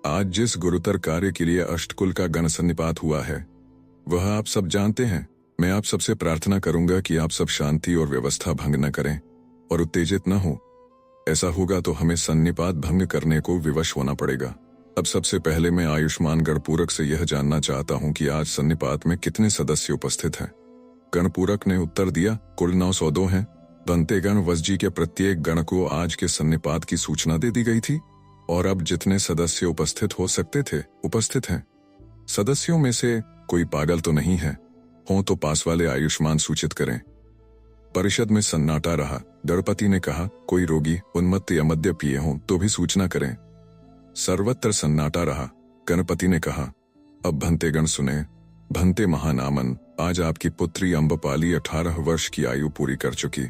[SPEAKER 1] आज जिस गुरुतर कार्य के लिए अष्टकुल का गण सन्निपात हुआ है वह आप सब जानते हैं। मैं आप सबसे प्रार्थना करूंगा कि आप सब शांति और व्यवस्था भंग न करें और उत्तेजित न हो। ऐसा होगा तो हमें सन्निपात भंग करने को विवश होना पड़ेगा। अब सबसे पहले मैं आयुष्मान गणपूरक से यह जानना चाहता हूं कि आज सन्निपात में कितने सदस्य उपस्थित हैं। गणपूरक ने उत्तर दिया, कुल 902 हैं। भंतेगण वसजी के प्रत्येक गण को आज के सन्निपात की सूचना दे दी गई थी और अब जितने सदस्य उपस्थित हो सकते थे उपस्थित हैं। सदस्यों में से कोई पागल तो नहीं है, हो तो पास वाले आयुष्मान सूचित करें। परिषद में सन्नाटा रहा। गणपति ने कहा, कोई रोगी, उन्मत्त या मद्य पिए हों तो भी सूचना करें। सर्वत्र सन्नाटा रहा। गणपति ने कहा, अब भंतेगण सुने। भंते महानामन, आज आपकी पुत्री अम्बपाली 18 वर्ष की आयु पूरी कर चुकी।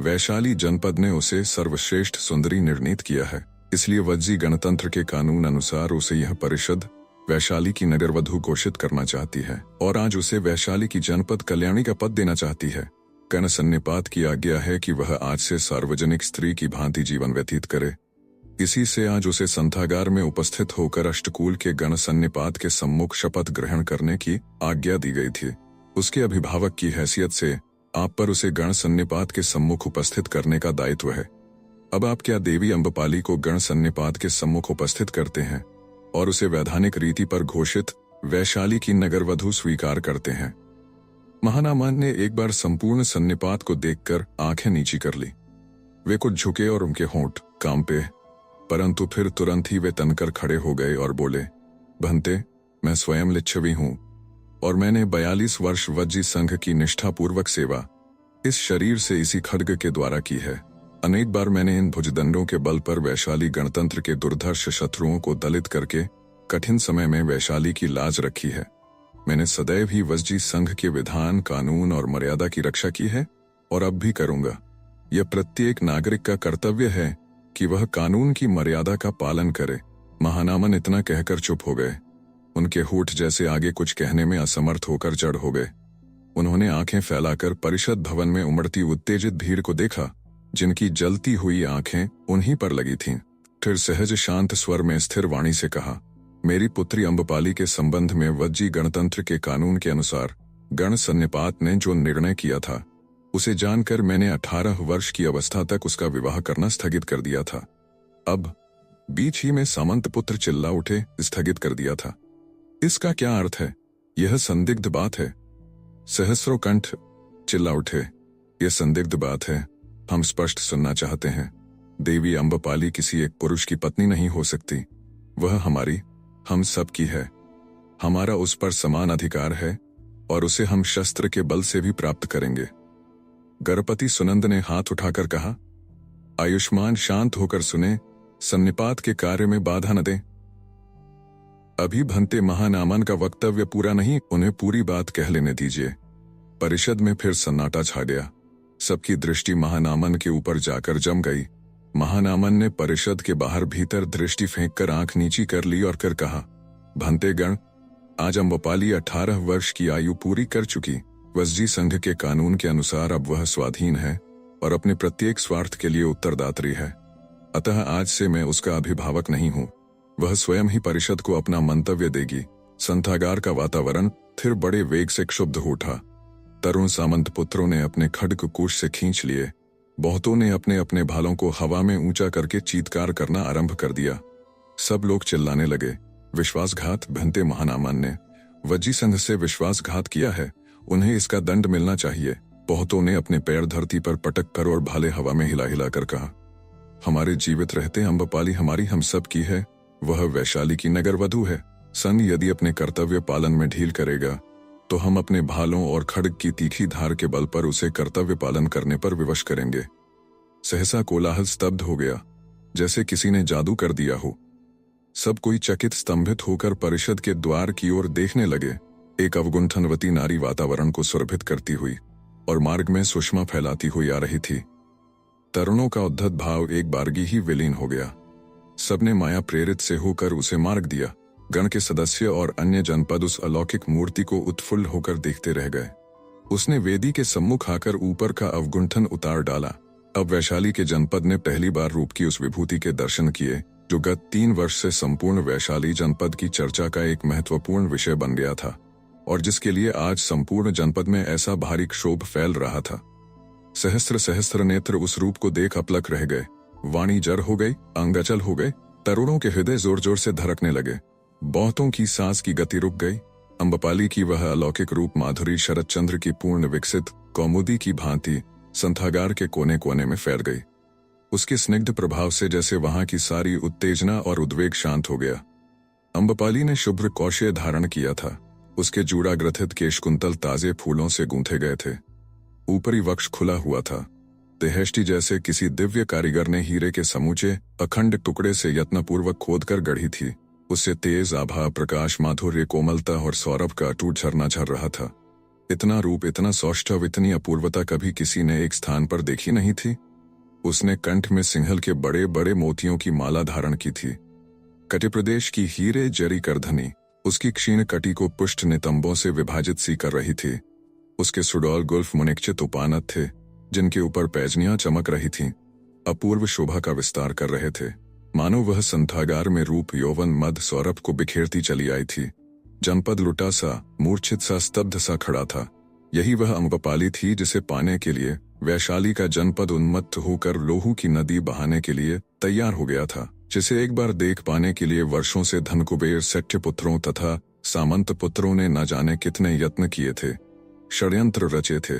[SPEAKER 1] वैशाली जनपद ने उसे सर्वश्रेष्ठ सुंदरी निर्णीत किया है, इसलिए वज्जी गणतंत्र के कानून अनुसार उसे यह परिषद वैशाली की नगरवधु घोषित करना चाहती है और आज उसे वैशाली की जनपद कल्याणी का पद देना चाहती है। गण सन्निपात की आज्ञा है कि वह आज से सार्वजनिक स्त्री की भांति जीवन व्यतीत करे। इसी से आज उसे संथागार में उपस्थित होकर अष्टकूल के गण सन्निपात के सम्मुख शपथ ग्रहण करने की आज्ञा दी गई थी। उसके अभिभावक की हैसियत से आप पर उसे गण सन्निपात के सम्मुख उपस्थित करने का दायित्व है। अब आप क्या देवी अम्बपाली को गण सन्निपात के सम्मुख उपस्थित करते हैं और उसे वैधानिक रीति पर घोषित वैशाली की नगरवधु स्वीकार करते हैं? महानामन ने एक बार संपूर्ण सन्निपात को देखकर आंखें नीची कर ली। वे कुछ झुके और उनके होंठ कांपे, परंतु फिर तुरंत ही वे तनकर खड़े हो गए और बोले, भंते, मैं स्वयं लिच्छवी हूं और मैंने 42 वर्ष वज्जी संघ की निष्ठापूर्वक सेवा इस शरीर से इसी खड्ग के द्वारा की है। अनेक बार मैंने इन भुजदंडों के बल पर वैशाली गणतंत्र के दुर्धर्ष शत्रुओं को दलित करके कठिन समय में वैशाली की लाज रखी है। मैंने सदैव ही वज्जी संघ के विधान, कानून और मर्यादा की रक्षा की है और अब भी करूंगा। यह प्रत्येक नागरिक का कर्तव्य है कि वह कानून की मर्यादा का पालन करे। महानामन इतना कहकर चुप हो गए। उनके होठ जैसे आगे कुछ कहने में असमर्थ होकर जड़ हो गए। उन्होंने आंखें फैलाकर परिषद भवन में उमड़ती उत्तेजित भीड़ को देखा, जिनकी जलती हुई आंखें उन्हीं पर लगी थीं। फिर सहज शांत स्वर में स्थिर वाणी से कहा, मेरी पुत्री अम्बपाली के संबंध में वज्जी गणतंत्र के कानून के अनुसार गण सन्निपात ने जो निर्णय किया था, उसे जानकर मैंने 18 वर्ष की अवस्था तक उसका विवाह करना स्थगित कर दिया था। अब बीच ही में सामंत पुत्र चिल्ला उठे, स्थगित कर दिया था। इसका क्या अर्थ है? यह संदिग्ध बात है। सहस्रों कंठ चिल्ला उठे, यह संदिग्ध बात है। हम स्पष्ट सुनना चाहते हैं। देवी अम्बपाली किसी एक पुरुष की पत्नी नहीं हो सकती। वह हमारी, हम सब की है। हमारा उस पर समान अधिकार है और उसे हम शस्त्र के बल से भी प्राप्त करेंगे। गणपति सुनंद ने हाथ उठाकर कहा, आयुष्मान शांत होकर सुने, सन्निपात के कार्य में बाधा न दें। अभी भंते महानामन का वक्तव्य पूरा नहीं, उन्हें पूरी बात कह लेने दीजिए। परिषद में फिर सन्नाटा छा गया। सबकी दृष्टि महानामन के ऊपर जाकर जम गई। महानामन ने परिषद के बाहर भीतर दृष्टि फेंककर आंख नीची कर ली और फिर कहा, भंतेगण, आज अम्बपाली 18 वर्ष की आयु पूरी कर चुकी। वज्जी संघ के कानून के अनुसार अब वह स्वाधीन है और अपने प्रत्येक स्वार्थ के लिए उत्तरदात्री है। अतः आज से मैं उसका अभिभावक नहीं हूं। वह स्वयं ही परिषद को अपना मंतव्य देगी। संथागार का वातावरण फिर बड़े वेग से क्षुब्ध हो उठा। तरुण सामंत पुत्रों ने अपने खड्ग कुश से खींच लिए। बहुतों ने अपने अपने भालों को हवा में ऊंचा करके चीत्कार करना आरंभ कर दिया। सब लोग चिल्लाने लगे, विश्वासघात! भंते महानामन ने वज्जी संघ से विश्वासघात किया है, उन्हें इसका दंड मिलना चाहिए। बहुतों ने अपने पैर धरती पर पटक कर और भाले हवा में हिला हिला कर कहा, हमारे जीवित रहते अम्बपाली हमारी, हम सब की है। वह वैशाली की नगरवधु है। संघ यदि अपने कर्तव्य पालन में ढील करेगा तो हम अपने भालों और खड्ग की तीखी धार के बल पर उसे कर्तव्य पालन करने पर विवश करेंगे। सहसा कोलाहल स्तब्ध हो गया, जैसे किसी ने जादू कर दिया हो। सब कोई चकित स्तंभित होकर परिषद के द्वार की ओर देखने लगे। एक अवगुंठनवती नारी वातावरण को सुरभित करती हुई और मार्ग में सुषमा फैलाती हुई आ रही थी। तरुणों का उद्धत भाव एक बारगी ही विलीन हो गया। सबने माया प्रेरित से होकर उसे मार्ग दिया। गण के सदस्य और अन्य जनपद उस अलौकिक मूर्ति को उत्फुल्ल होकर देखते रह गए। उसने वेदी के सम्मुख आकर ऊपर का अवगुंठन उतार डाला। अब वैशाली के जनपद ने पहली बार रूप की उस विभूति के दर्शन किए जो गत 3 वर्ष से संपूर्ण वैशाली जनपद की चर्चा का एक महत्वपूर्ण विषय बन गया था और जिसके लिए आज संपूर्ण जनपद में ऐसा भारी क्षोभ फैल रहा था। सहस्त्र सहस्त्र नेत्र उस रूप को देख अपलक रह गए। वाणी जर हो गई, अंग अचल हो गए। तरुणों के हृदय जोर जोर से धड़कने लगे। बहुतों की सांस की गति रुक गई। अम्बपाली की वह अलौकिक रूप माधुरी शरद चंद्र की पूर्ण विकसित कौमुदी की भांति संथागार के कोने कोने में फैल गई। उसके स्निग्ध प्रभाव से जैसे वहां की सारी उत्तेजना और उद्वेग शांत हो गया। अम्बपाली ने शुभ्र कौशेय धारण किया था। उसके जूड़ा ग्रथित केशकुंतल ताजे फूलों से गूंथे गए थे। ऊपरी वक्ष खुला हुआ था। देहेष्टि जैसे किसी दिव्य कारीगर ने हीरे के समूचे अखंड टुकड़े से यत्नपूर्वक खोदकर गढ़ी थी। उससे तेज आभा, प्रकाश, माधुर्य, कोमलता और सौरभ का अटूट झरना झर रहा था। इतना रूप, इतना सौष्ठव, इतनी अपूर्वता कभी किसी ने एक स्थान पर देखी नहीं थी। उसने कंठ में सिंहल के बड़े बड़े मोतियों की माला धारण की थी। कटि प्रदेश की हीरे जरी करधनी उसकी क्षीण कटी को पुष्ट नितंबों से विभाजित सी कर रही थी। उसके सुडौल गुल्फ मुनिकचित उपानत थे, जिनके ऊपर पैजनियां चमक रही थीं, अपूर्व शोभा का विस्तार कर रहे थे। मानो वह संथागार में रूप, यौवन, मद, सौरभ को बिखेरती चली आई थी। जनपद लुटा सा, मूर्छित सा, स्तब्ध सा खड़ा था। यही वह अम्बपाली थी जिसे पाने के लिए वैशाली का जनपद उन्मत्त होकर लोहू की नदी बहाने के लिए तैयार हो गया था, जिसे एक बार देख पाने के लिए वर्षों से धनकुबेर सेठ्य पुत्रों तथा सामंत पुत्रों ने न जाने कितने यत्न किए थे, षड्यंत्र रचे थे।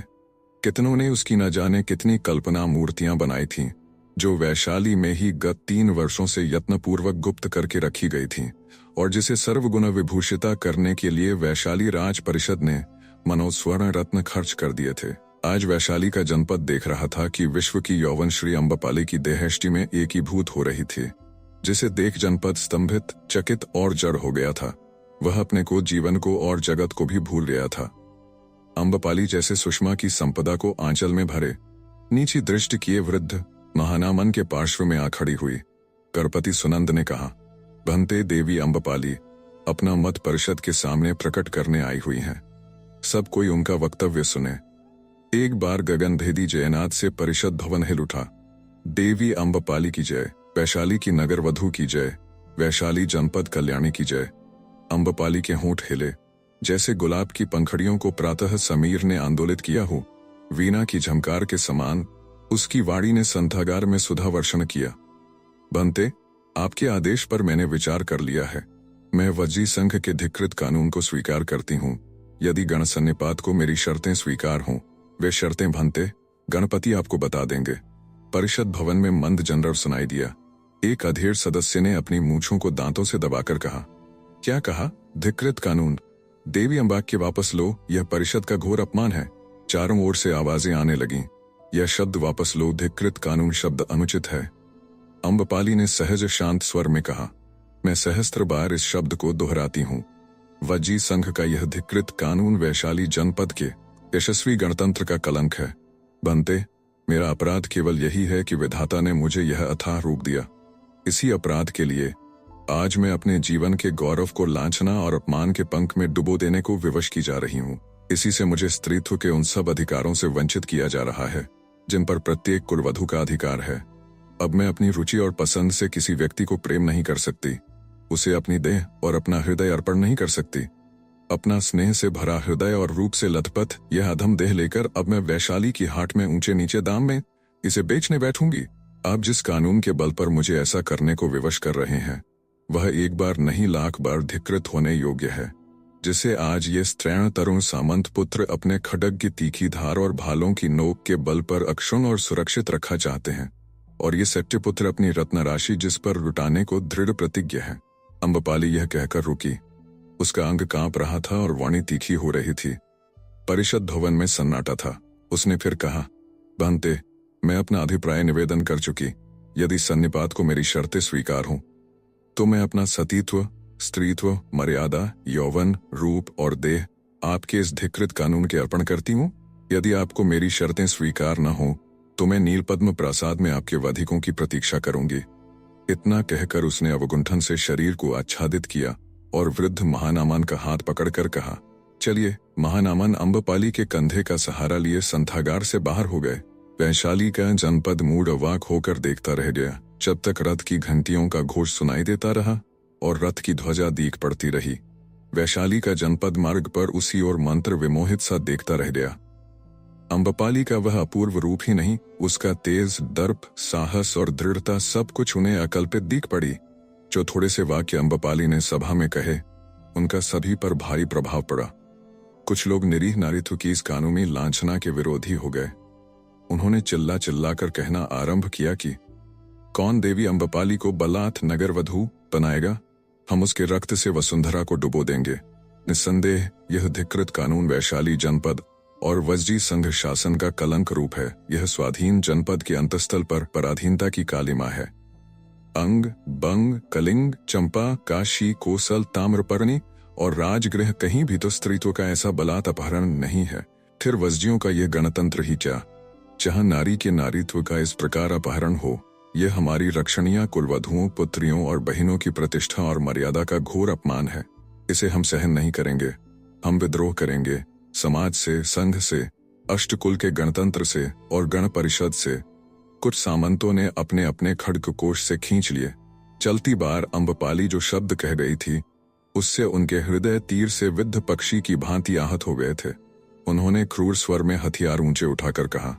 [SPEAKER 1] कितनों ने उसकी न जाने कितनी कल्पना मूर्तियां बनाई थीं, जो वैशाली में ही गत 3 वर्षों से यत्नपूर्वक गुप्त करके रखी गई थीं, और जिसे सर्वगुण विभूषिता करने के लिए वैशाली राज परिषद ने मनोस्वर्ण रत्न खर्च कर दिए थे। आज वैशाली का जनपद देख रहा था कि विश्व की यौवन श्री अम्बपाली की देहष्टि में एकीभूत हो रही थी, जिसे देख जनपद स्तंभित, चकित और जड़ हो गया था। वह अपने को, जीवन को और जगत को भी भूल गया था। अम्बपाली जैसे सुषमा की संपदा को आंचल में भरे, नीची दृष्टि किए वृद्ध महानामन के पार्श्व में आ खड़ी हुई। करपति सुनंद ने कहा, भंते देवी अम्बपाली अपना मत परिषद के सामने प्रकट करने आई हुई हैं। सब कोई उनका वक्तव्य सुने। एक बार गगन भेदी जयनाद से परिषद भवन हिल उठा। देवी अम्बपाली की जय, वैशाली की नगर वधू की जय, वैशाली जनपद कल्याणी की जय। अम्बपाली के होंठ हिले, जैसे गुलाब की पंखड़ियों को प्रातः समीर ने आंदोलित किया हो। वीणा की झमकार के समान उसकी वाणी ने संथागार में सुधा वर्षण किया। बनते, आपके आदेश पर मैंने विचार कर लिया है। मैं वज्जी संघ के धिकृत कानून को स्वीकार करती हूँ। यदि गण सन्निपात को मेरी शर्तें स्वीकार हों, वे शर्तें भंते गणपति आपको बता देंगे। परिषद भवन में मंद जनरव सुनाई दिया। एक अधेड़ सदस्य ने अपनी मूंछों को दांतों से दबाकर कहा, क्या कहा? धिकृत कानून? देवी अम्बाक के वापस लो, यह परिषद का घोर अपमान है। चारों ओर से आवाजें आने लगीं। यह शब्द वापस लो, धिकृत कानून शब्द अनुचित है। अम्बपाली ने सहज शांत स्वर में कहा, मैं सहस्त्र बार इस शब्द को दोहराती हूँ। वज्जी संघ का यह धिकृत कानून वैशाली जनपद के यशस्वी गणतंत्र का कलंक है। बनते, मेरा अपराध केवल यही है कि विधाता ने मुझे यह अथाह रूप दिया। इसी अपराध के लिए आज मैं अपने जीवन के गौरव को लांछना और अपमान के पंख में डुबो देने को विवश की जा रही हूँ। इसी से मुझे स्त्रीत्व के उन सब अधिकारों से वंचित किया जा रहा है जिन पर प्रत्येक कुलवधू का अधिकार है। अब मैं अपनी रुचि और पसंद से किसी व्यक्ति को प्रेम नहीं कर सकती, उसे अपनी देह और अपना हृदय अर्पण नहीं कर सकती। अपना स्नेह से भरा हृदय और रूप से लथपथ यह अधम देह लेकर अब मैं वैशाली की हाट में ऊंचे नीचे दाम में इसे बेचने बैठूंगी। आप जिस कानून के बल पर मुझे ऐसा करने को विवश कर रहे हैं, वह एक बार नहीं लाख बार धिकृत होने योग्य है, जिसे आज ये स्त्रैण तरुण सामंत पुत्र अपने खड्ग की तीखी धार और भालों की नोक के बल पर अक्षुण्ण और सुरक्षित रखा चाहते हैं, और ये सट्य पुत्र अपनी रत्न राशि जिस पर लुटाने को दृढ़ प्रतिज्ञ है। अम्बपाली यह कहकर रुकी। उसका अंग कांप रहा था और वाणी तीखी हो रही थी। परिषद भवन में सन्नाटा था। उसने फिर कहा, भंते, मैं अपना अभिप्राय निवेदन कर चुकी। यदि सन्निपात को मेरी शर्तें स्वीकार हों, तो मैं अपना सतीत्व, स्त्रीत्व, मर्यादा, यौवन, रूप और देह आपके इस धिकृत कानून के अर्पण करती हूँ। यदि आपको मेरी शर्तें स्वीकार न हो, तो मैं नीलपद्म प्रासाद में आपके वधिकों की प्रतीक्षा करूंगी। इतना कहकर उसने अवगुंठन से शरीर को आच्छादित किया और वृद्ध महानामन का हाथ पकड़कर कहा, चलिए। महानामन अम्बपाली के कंधे का सहारा लिए संथागार से बाहर हो गए। वैशाली का जनपद मूड अवाक होकर देखता रह गया, जब तक रथ की घंटियों का घोष सुनाई देता रहा और रथ की ध्वजा दीख पड़ती रही। वैशाली का जनपद मार्ग पर उसी ओर मंत्र विमोहित सा देखता रह गया। अम्बपाली का वह अपूर्व रूप ही नहीं, उसका तेज दर्प, साहस और दृढ़ता सब कुछ उन्हें अकल्पित दिख पड़ी। जो थोड़े से वाक्य अम्बपाली ने सभा में कहे, उनका सभी पर भारी प्रभाव पड़ा। कुछ लोग निरीह नारीत्व की इस कानूनी लांछना के विरोधी हो गए। उन्होंने चिल्ला चिल्लाकर कहना आरंभ किया कि कौन देवी अम्बपाली को बलात् नगर वधू बनाएगा? हम उसके रक्त से वसुंधरा को डुबो देंगे। निस्संदेह यह धिकृत कानून वैशाली जनपद और वज्जी संघ शासन का कलंक रूप है। यह स्वाधीन जनपद के अंतस्थल पर पराधीनता की कालिमा है। अंग, बंग, कलिंग, चंपा, काशी, कोसल, ताम्रपर्णी और राजगृह कहीं भी तो स्त्रीत्व का ऐसा बलात् अपहरण नहीं है। फिर वज्जियों का यह गणतंत्र ही क्या, जहां नारी के नारीत्व का इस प्रकार अपहरण हो, यह हमारी रक्षणीय कुलवधुओं, पुत्रियों और बहनों की प्रतिष्ठा और मर्यादा का घोर अपमान है। इसे हम सहन नहीं करेंगे। हम विद्रोह करेंगे, समाज से, संघ से, अष्टकुल के गणतंत्र से और गण परिषद से। कुछ सामंतों ने अपने अपने खड्ग कोश से खींच लिए। चलती बार अम्बपाली जो शब्द कह गई थी, उससे उनके हृदय तीर से विद्ध पक्षी की भांति आहत हो गए थे। उन्होंने क्रूर स्वर में हथियार ऊंचे उठाकर कहा,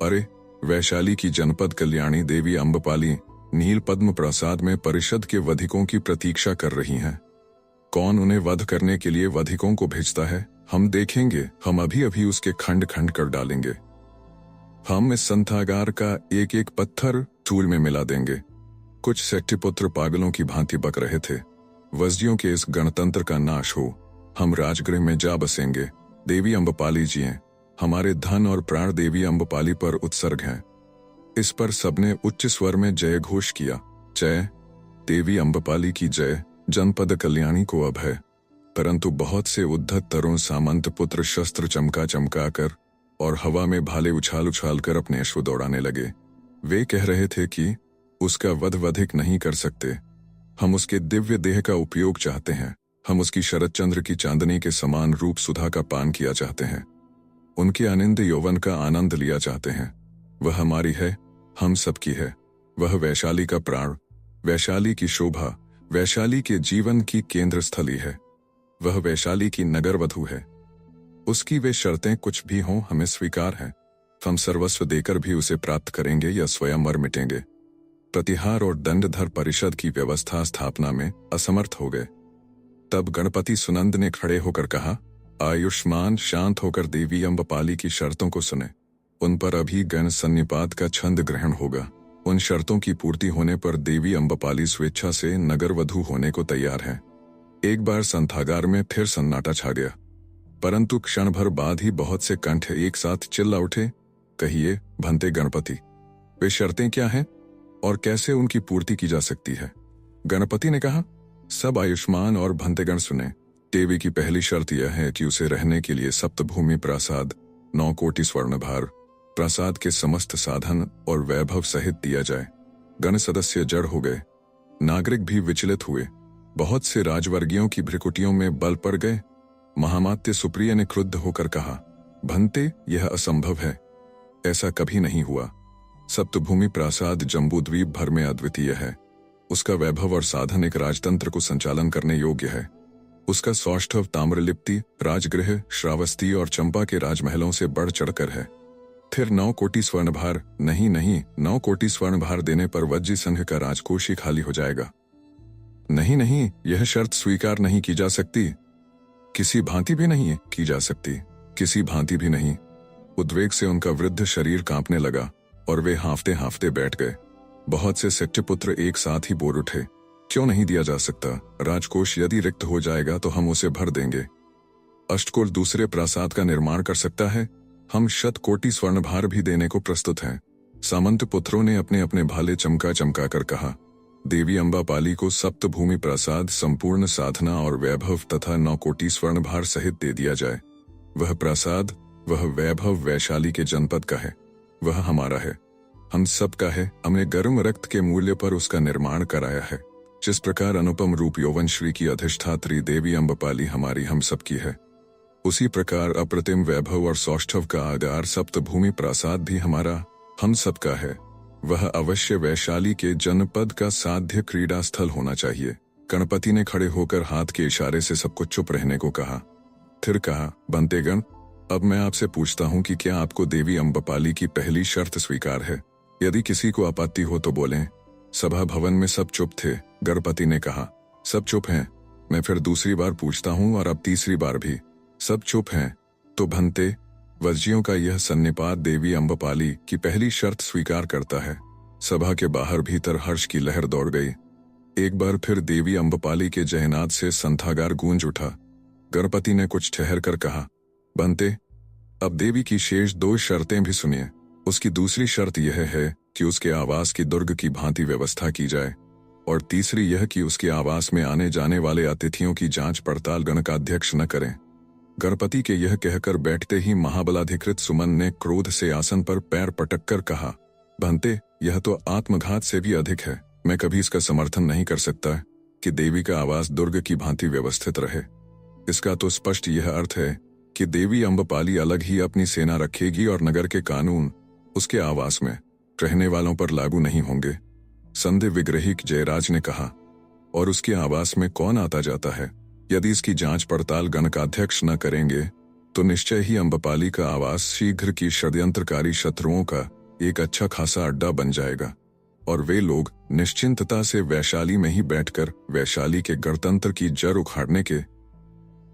[SPEAKER 1] अरे, वैशाली की जनपद कल्याणी देवी अम्बपाली नील पद्म प्रासाद में परिषद के वधिकों की प्रतीक्षा कर रही हैं। कौन उन्हें वध करने के लिए वधिकों को भेजता है, हम देखेंगे। हम अभी अभी उसके खंड खंड कर डालेंगे। हम इस संथागार का एक एक पत्थर धूल में मिला देंगे। कुछ सेट्टिपुत्र पागलों की भांति बक रहे थे, वज्जियों के इस गणतंत्र का नाश हो, हम राजगृह में जा बसेंगे। देवी अम्बपाली जी हैं, हमारे धन और प्राण देवी अम्बपाली पर उत्सर्ग हैं। इस पर सबने उच्च स्वर में जय घोष किया। जय देवी अम्बपाली की जय, जनपद कल्याणी को अभय। परंतु बहुत से उद्धत तरुण सामंत पुत्र शस्त्र चमका चमका कर और हवा में भाले उछाल उछाल कर अपने अश्व दौड़ाने लगे। वे कह रहे थे कि उसका वध वधिक नहीं कर सकते, हम उसके दिव्य देह का उपयोग चाहते हैं। हम उसकी शरद चंद्र की चांदनी के समान रूप सुधा का पान किया चाहते हैं, उनके अनिंद यौवन का आनंद लिया चाहते हैं। वह हमारी है, हम सबकी है। वह वैशाली का प्राण, वैशाली की शोभा, वैशाली के जीवन की केंद्र स्थली है। वह वैशाली की नगर वधू है। उसकी वे शर्तें कुछ भी हों, हमें स्वीकार हैं। हम सर्वस्व देकर भी उसे प्राप्त करेंगे या स्वयं मर मिटेंगे। प्रतिहार और दंडधर परिषद की व्यवस्था स्थापना में असमर्थ हो गए। तब गणपति सुनंद ने खड़े होकर कहा, आयुष्मान शांत होकर देवी अम्बपाली की शर्तों को सुने। उन पर अभी गण सन्निपात का छंद ग्रहण होगा। उन शर्तों की पूर्ति होने पर देवी अम्बपाली स्वेच्छा से नगर वधू होने को तैयार है। एक बार संथागार में फिर सन्नाटा छा गया, परंतु क्षण भर बाद ही बहुत से कंठ एक साथ चिल्ला उठे, कहिए भंते गणपति, वे शर्तें क्या हैं और कैसे उनकी पूर्ति की जा सकती है। गणपति ने कहा, सब आयुष्मान और भंतेगण सुने। देवी की पहली शर्त यह है कि उसे रहने के लिए सप्तभूमि प्रासाद 9 कोटि स्वर्णभार, प्रासाद के समस्त साधन और वैभव सहित दिया जाए। गण सदस्य जड़ हो गए, नागरिक भी विचलित हुए। बहुत से राजवर्गियों की भ्रिकुटियों में बल पड़ गए। महामात्य सुप्रिय ने क्रुद्ध होकर कहा, भंते, यह असंभव है, ऐसा कभी नहीं हुआ। सप्तभूमि प्रासाद जम्बूद्वीप भर में अद्वितीय है। उसका वैभव और साधन एक राजतंत्र को संचालन करने योग्य है। उसका सौष्ठव ताम्रलिप्ति, राजगृह, श्रावस्ती और चंपा के राजमहलों से बढ़ चढ़कर है। फिर 9 कोटि स्वर्णभार, नहीं 9 कोटि स्वर्णभार देने पर वज्जी संघ का राजकोष ही खाली हो जाएगा। नहीं, यह शर्त स्वीकार नहीं की जा सकती, किसी भांति भी नहीं की जा सकती, किसी भांति भी नहीं। उद्वेग से उनका वृद्ध शरीर कांपने लगा और वे हांफते हांफते बैठ गए। बहुत से सेट्टिपुत्र एक साथ ही बोल उठे, क्यों नहीं दिया जा सकता? राजकोष यदि रिक्त हो जाएगा तो हम उसे भर देंगे। अष्टकुल दूसरे प्रासाद का निर्माण कर सकता है, हम 100 कोटि स्वर्णभार भी देने को प्रस्तुत हैं। सामंत पुत्रों ने अपने अपने भाले चमका चमका कर कहा, देवी अम्बापाली को सप्तभूमि प्रासाद, संपूर्ण साधना और वैभव तथा 9 कोटि स्वर्णभार सहित दे दिया जाए। वह प्रासाद, वह वैभव वैशाली के जनपद का है, वह हमारा है, हम सब का है। हमने गर्म रक्त के मूल्य पर उसका निर्माण कराया है। जिस प्रकार अनुपम रूप यौवन श्री की अधिष्ठात्री देवी अम्बपाली हमारी हम सबकी है, उसी प्रकार अप्रतिम वैभव और सौष्ठव का आगार सप्तभूमि प्रासाद भी हमारा, हम सबका है। वह अवश्य वैशाली के जनपद का साध्य क्रीड़ा स्थल होना चाहिए। गणपति ने खड़े होकर हाथ के इशारे से सबको चुप रहने को कहा। फिर कहा, बंतेगण, अब मैं आपसे पूछता हूं कि क्या आपको देवी अम्बपाली की पहली शर्त स्वीकार है? यदि किसी को आपत्ति हो तो बोलें। सभा भवन में सब चुप थे। गणपति ने कहा, सब चुप हैं। मैं फिर दूसरी बार पूछता हूं और अब तीसरी बार भी सब चुप हैं। तो भंते, वज्जियों का यह सन्निपात देवी अम्बपाली की पहली शर्त स्वीकार करता है। सभा के बाहर भीतर हर्ष की लहर दौड़ गई। एक बार फिर देवी अम्बपाली के जयनाद से संथागार गूंज उठा। गणपति ने कुछ ठहर कर कहा, बंते, अब देवी की शेष 2 शर्तें भी सुनिए। उसकी दूसरी शर्त यह है कि उसके आवास की दुर्ग की भांति व्यवस्था की जाए। और तीसरी यह कि उसके आवास में आने जाने वाले अतिथियों की जांच पड़ताल गणकाध्यक्ष न करें। गणपति के यह कहकर बैठते ही महाबलाधिकृत सुमन ने क्रोध से आसन पर पैर पटककर कहा, भंते, यह तो आत्मघात से भी अधिक है। मैं कभी इसका समर्थन नहीं कर सकता कि देवी का आवास दुर्ग की भांति व्यवस्थित रहे। इसका तो स्पष्ट यह अर्थ है कि देवी अम्बपाली अलग ही अपनी सेना रखेगी और नगर के कानून उसके आवास में रहने वालों पर लागू नहीं होंगे। संदेह विग्रही जयराज ने कहा, और उसके आवास में कौन आता जाता है? यदि इसकी जांच पड़ताल गणकाध्यक्ष न करेंगे तो निश्चय ही अम्बपाली का आवास शीघ्र की षड्यंत्रकारी शत्रुओं का एक अच्छा खासा अड्डा बन जाएगा और वे लोग निश्चिंतता से वैशाली में ही बैठकर वैशाली के गणतंत्र की जड़ उखाड़ने के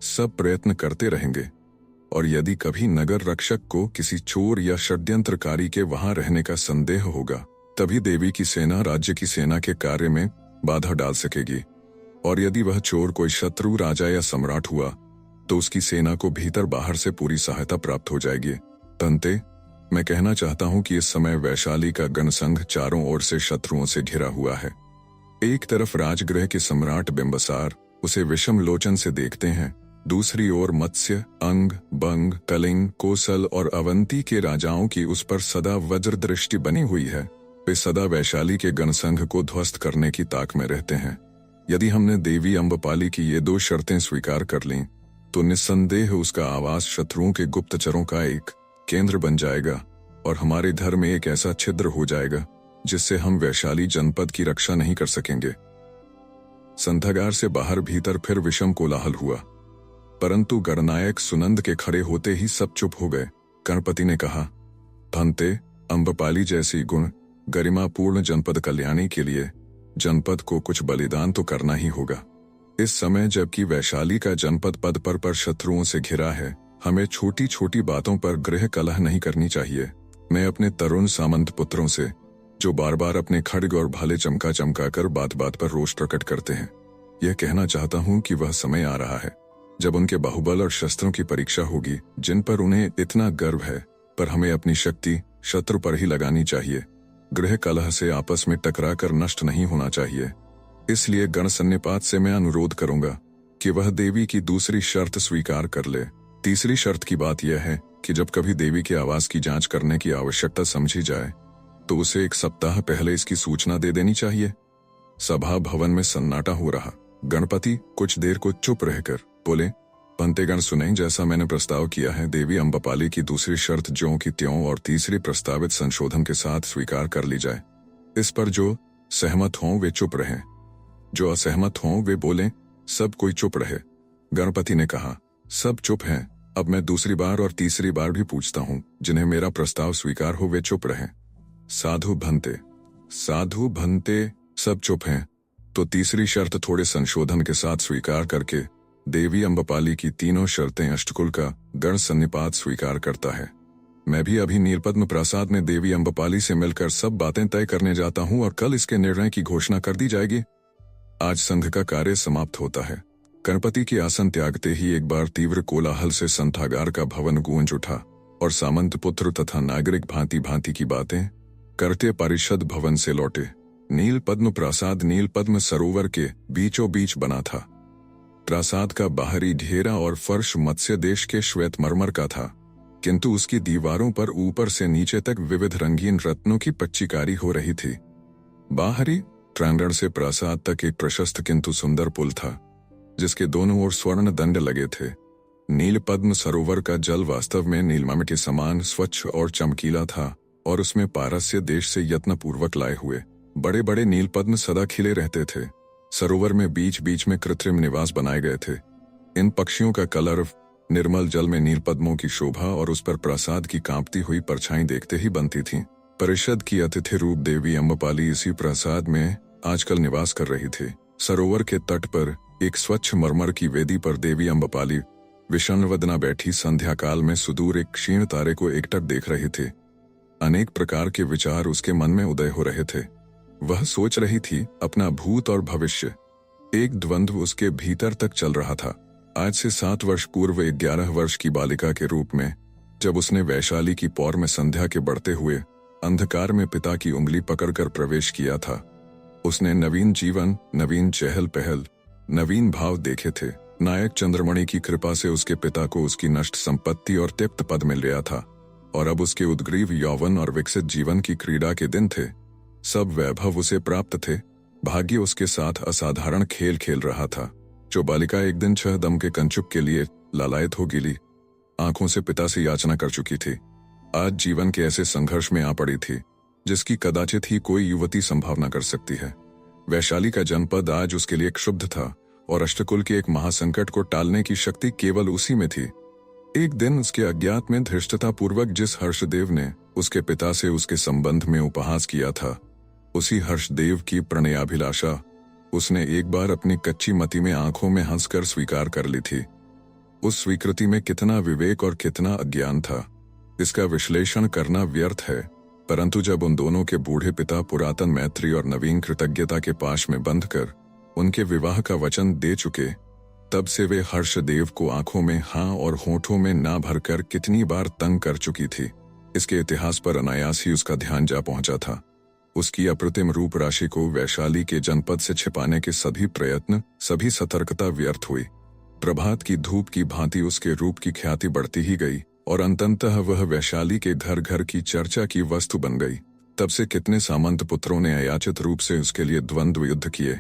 [SPEAKER 1] सब प्रयत्न करते रहेंगे। और यदि कभी नगर रक्षक को किसी चोर या षड्यंत्रकारी के वहां रहने का संदेह होगा, तभी देवी की सेना राज्य की सेना के कार्य में बाधा डाल सकेगी। और यदि वह चोर कोई शत्रु राजा या सम्राट हुआ तो उसकी सेना को भीतर बाहर से पूरी सहायता प्राप्त हो जाएगी। तंते, मैं कहना चाहता हूं कि इस समय वैशाली का गणसंघ चारों ओर से शत्रुओं से घिरा हुआ है। एक तरफ राजगृह के सम्राट बिंबसार उसे विषम लोचन से देखते हैं, दूसरी ओर मत्स्य, अंग, बंग, कलिंग, कोसल और अवंती के राजाओं की उस पर सदा वज्र दृष्टि बनी हुई है। वे सदा वैशाली के गणसंघ को ध्वस्त करने की ताक में रहते हैं। यदि हमने देवी अम्बपाली की ये 2 शर्तें स्वीकार कर लीं तो निस्संदेह उसका आवास शत्रुओं के गुप्तचरों का एक केंद्र बन जाएगा और हमारे घर में एक ऐसा छिद्र हो जाएगा जिससे हम वैशाली जनपद की रक्षा नहीं कर सकेंगे। संधागार से बाहर भीतर फिर विषम कोलाहल हुआ, परंतु गणनायक सुनंद के खड़े होते ही सब चुप हो गए। गणपति ने कहा, भंते, अम्बपाली जैसी गुण गरिमापूर्ण जनपद कल्याणी के लिए जनपद को कुछ बलिदान तो करना ही होगा। इस समय जबकि वैशाली का जनपद पद पर शत्रुओं से घिरा है, हमें छोटी छोटी बातों पर गृह कलह नहीं करनी चाहिए। मैं अपने तरुण सामंत पुत्रों से, जो बार बार अपने खड्ग और भाले चमका कर बात बात पर रोष प्रकट करते हैं, यह कहना चाहता हूं कि वह समय आ रहा है जब उनके बाहुबल और शस्त्रों की परीक्षा होगी, जिन पर उन्हें इतना गर्व है, पर हमें अपनी शक्ति शत्रु पर ही लगानी चाहिए। गृह कलह से आपस में टकरा कर नष्ट नहीं होना चाहिए। इसलिए गण सन्निपात से मैं अनुरोध करूंगा कि वह देवी की दूसरी शर्त स्वीकार कर ले। तीसरी शर्त की बात यह है कि जब कभी देवी के आवास की जांच करने की आवश्यकता समझी जाए तो उसे 1 सप्ताह पहले इसकी सूचना दे देनी चाहिए। सभा भवन में सन्नाटा हो रहा। गणपति कुछ देर को चुप रहकर बोले, पंतेगण सुने, जैसा मैंने प्रस्ताव किया है, देवी अम्बपाली की दूसरी शर्त ज्यों की त्यों और तीसरी प्रस्तावित संशोधन के साथ स्वीकार कर ली जाए। इस पर जो सहमत हों वे चुप रहें, जो असहमत हों वे बोलें। सब कोई चुप रहे। गणपति ने कहा, सब चुप हैं। अब मैं दूसरी बार और तीसरी बार भी पूछता हूं, जिन्हें मेरा प्रस्ताव स्वीकार हो वे चुप रहें। साधु भंते, साधु भंते, सब चुप हैं तो तीसरी शर्त थोड़े संशोधन के साथ स्वीकार करके देवी अम्बपाली की तीनों शर्तें अष्टकुल का गण सन्निपात स्वीकार करता है। मैं भी अभी नीलपद्म प्रासाद में देवी अम्बपाली से मिलकर सब बातें तय करने जाता हूं और कल इसके निर्णय की घोषणा कर दी जाएगी। आज संघ का कार्य समाप्त होता है। गणपति के आसन त्यागते ही एक बार तीव्र कोलाहल से संथागार का भवन गूंज उठा और सामंत पुत्र तथा नागरिक भांति भांति की बातें करते परिषद भवन से लौटे। नील पद्म प्रासाद नील पद्म सरोवर के बीचों बीच बना था। प्रासाद का बाहरी ढेरा और फर्श मत्स्य देश के श्वेतमरमर का था, किंतु उसकी दीवारों पर ऊपर से नीचे तक विविध रंगीन रत्नों की पच्चीकारी हो रही थी। बाहरी प्रांगण से प्रासाद तक एक प्रशस्त किंतु सुंदर पुल था, जिसके दोनों ओर स्वर्ण दंड लगे थे। नील पद्म सरोवर का जल वास्तव में नीलमणि के समान स्वच्छ और चमकीला था और उसमें पारस्य देश से यत्नपूर्वक लाए हुए बड़े बड़े नील पद्म सदा खिले रहते थे। सरोवर में बीच बीच में कृत्रिम निवास बनाए गए थे। इन पक्षियों का कलरव निर्मल जल में नील पद्मों की शोभा और उस पर प्रासाद की कांपती हुई परछाई देखते ही बनती थी। परिषद की अतिथि रूप देवी अम्बपाली इसी प्रासाद में आजकल निवास कर रही थी। सरोवर के तट पर एक स्वच्छ मरमर की वेदी पर देवी अम्बपाली विषण्णवदना बैठी संध्या काल में सुदूर एक क्षीण तारे को एकटक देख रही थी। अनेक प्रकार के विचार उसके मन में उदय हो रहे थे। वह सोच रही थी अपना भूत और भविष्य। एक द्वंद्व उसके भीतर तक चल रहा था। आज से 7 वर्ष पूर्व 11 वर्ष की बालिका के रूप में जब उसने वैशाली की पौर में संध्या के बढ़ते हुए अंधकार में पिता की उंगली पकड़कर प्रवेश किया था, उसने नवीन जीवन, नवीन चहल पहल, नवीन भाव देखे थे। नायक चंद्रमणि की कृपा से उसके पिता को उसकी नष्ट संपत्ति और तिप्त पद मिल गया था, और अब उसके उद्ग्रीव यौवन और विकसित जीवन की क्रीड़ा के दिन थे। सब वैभव उसे प्राप्त थे। भाग्य उसके साथ असाधारण खेल खेल रहा था। जो बालिका एक दिन 6 दम के कंचुक के लिए लालायित हो गिली आंखों से पिता से याचना कर चुकी थी, आज जीवन के ऐसे संघर्ष में आ पड़ी थी जिसकी कदाचित ही कोई युवती संभावना कर सकती है। वैशाली का जनपद आज उसके लिए क्षुब्ध था, और अष्टकुल के एक महासंकट को टालने की शक्ति केवल उसी में थी। एक दिन उसके अज्ञात में धृष्टता पूर्वक जिस हर्षदेव ने उसके पिता से उसके संबंध में उपहास किया था, उसी हर्षदेव की प्रणयाभिलाषा उसने एक बार अपनी कच्ची मति में आंखों में हंसकर स्वीकार कर ली थी। उस स्वीकृति में कितना विवेक और कितना अज्ञान था, इसका विश्लेषण करना व्यर्थ है। परंतु जब उन दोनों के बूढ़े पिता पुरातन मैत्री और नवीन कृतज्ञता के पाश में बंध कर उनके विवाह का वचन दे चुके, तब से वे हर्षदेव को आंखों में हाँ और होठों में ना भरकर कितनी बार तंग कर चुकी थी, इसके इतिहास पर अनायास ही उसका ध्यान जा पहुंचा था। उसकी अप्रतिम रूप राशि को वैशाली के जनपद से छिपाने के सभी प्रयत्न, सभी सतर्कता व्यर्थ हुई। प्रभात की धूप की भांति उसके रूप की ख्याति बढ़ती ही गई, और अंततः वह वैशाली के घर घर की चर्चा की वस्तु बन गई। तब से कितने सामंत पुत्रों ने अयाचित रूप से उसके लिए द्वंद्व युद्ध किए,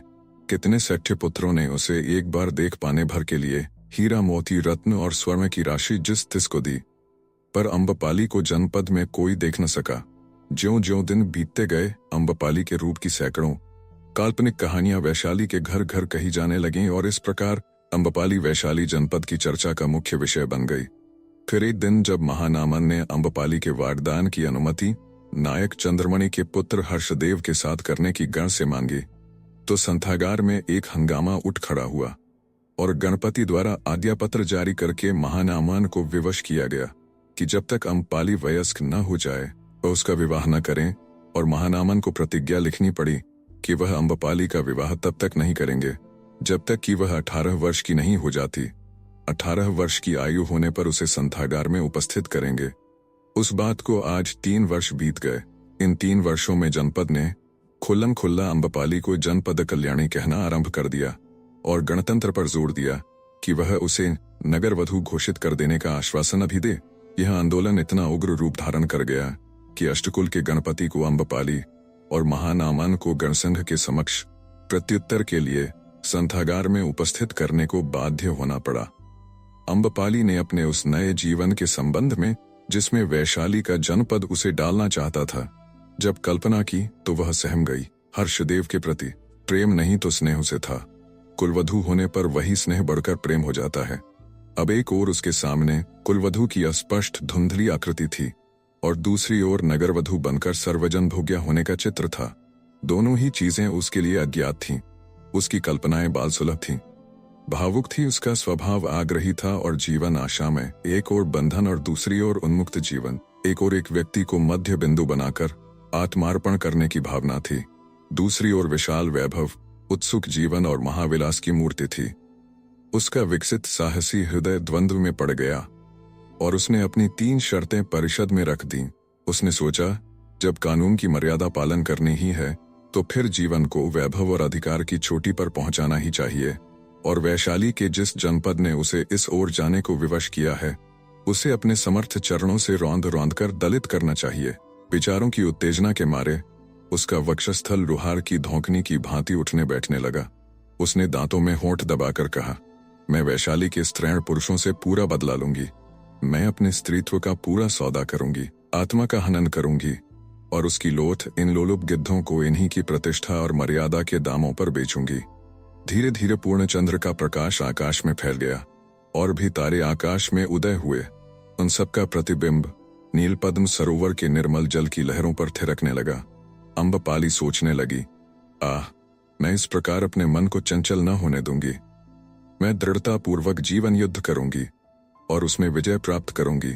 [SPEAKER 1] कितने सख्य पुत्रों ने उसे एक बार देख पाने भर के लिए हीरा मोती रत्न और स्वर्ण की राशि जिस तिस को दी, पर अम्बपाली को जनपद में कोई देख न सका। ज्यों ज्यों दिन बीतते गए, अम्बपाली के रूप की सैकड़ों काल्पनिक कहानियां वैशाली के घर घर कही जाने लगीं, और इस प्रकार अम्बपाली वैशाली जनपद की चर्चा का मुख्य विषय बन गई। फिर एक दिन जब महानामन ने अम्बपाली के वारदान की अनुमति नायक चंद्रमणि के पुत्र हर्षदेव के साथ करने की गण से मांगी, तो संथागार में एक हंगामा उठ खड़ा हुआ, और गणपति द्वारा आज्ञापत्र जारी करके महानामन को विवश किया गया कि जब तक अम्बपाली वयस्क न हो जाए वह उसका विवाह न करें, और महानामन को प्रतिज्ञा लिखनी पड़ी कि वह अम्बपाली का विवाह तब तक नहीं करेंगे जब तक कि वह 18 वर्ष की नहीं हो जाती। 18 वर्ष की आयु होने पर उसे संथागार में उपस्थित करेंगे। उस बात को आज 3 वर्ष बीत गए। इन 3 वर्षों में जनपद ने खुल्लम खुल्ला अम्बपाली को जनपद कल्याणी कहना आरंभ कर दिया, और गणतंत्र पर जोर दिया कि वह उसे नगर वधु घोषित कर देने का आश्वासन अभी दे। यह आंदोलन इतना उग्र रूप धारण कर गया कि अष्टकुल के गणपति को अम्बपाली और महानामन को गणसंघ के समक्ष प्रत्युत्तर के लिए संथागार में उपस्थित करने को बाध्य होना पड़ा। अम्बपाली ने अपने उस नए जीवन के संबंध में, जिसमें वैशाली का जनपद उसे डालना चाहता था, जब कल्पना की तो वह सहम गई। हर्षदेव के प्रति प्रेम नहीं तो स्नेह उसे था। कुलवधु होने पर वही स्नेह बढ़कर प्रेम हो जाता है। अब एक ओर उसके सामने कुलवधु की अस्पष्ट धुंधली आकृति थी, और दूसरी ओर नगरवधु बनकर सर्वजन भोग्या होने का चित्र था। दोनों ही चीजें उसके लिए अज्ञात थीं। उसकी कल्पनाएं बाल सुलभ थीं, भावुक थी, उसका स्वभाव आग्रही था और जीवन आशा में। एक ओर बंधन और दूसरी ओर उन्मुक्त जीवन। एक ओर एक व्यक्ति को मध्य बिंदु बनाकर आत्मार्पण करने की भावना थी, दूसरी ओर विशाल वैभव, उत्सुक जीवन और महाविलास की मूर्ति थी। उसका विकसित साहसी हृदय द्वंद्व में पड़ गया, और उसने अपनी 3 शर्तें परिषद में रख दी। उसने सोचा, जब कानून की मर्यादा पालन करनी ही है तो फिर जीवन को वैभव और अधिकार की चोटी पर पहुंचाना ही चाहिए, और वैशाली के जिस जनपद ने उसे इस ओर जाने को विवश किया है, उसे अपने समर्थ चरणों से रौंद रौंद कर दलित करना चाहिए। विचारों की उत्तेजना के मारे उसका वक्षस्थल रुहार की धौंकनी की भांति उठने बैठने लगा। उसने दांतों में होंठ दबाकर कहा, मैं वैशाली के स्त्रैण पुरुषों से पूरा बदला लूंगी। मैं अपने स्त्रीत्व का पूरा सौदा करूंगी, आत्मा का हनन करूंगी, और उसकी लोथ इन लोलुप गिद्धों को इन्हीं की प्रतिष्ठा और मर्यादा के दामों पर बेचूंगी। धीरे धीरे पूर्ण चंद्र का प्रकाश आकाश में फैल गया, और भी तारे आकाश में उदय हुए। उन सबका प्रतिबिंब नीलपद्म सरोवर के निर्मल जल की लहरों पर थिरकने लगा। अम्बपाली सोचने लगी, मैं इस प्रकार अपने मन को चंचल न होने दूंगी। मैं दृढ़ता पूर्वक जीवन युद्ध करूंगी और उसमें विजय प्राप्त करूंगी।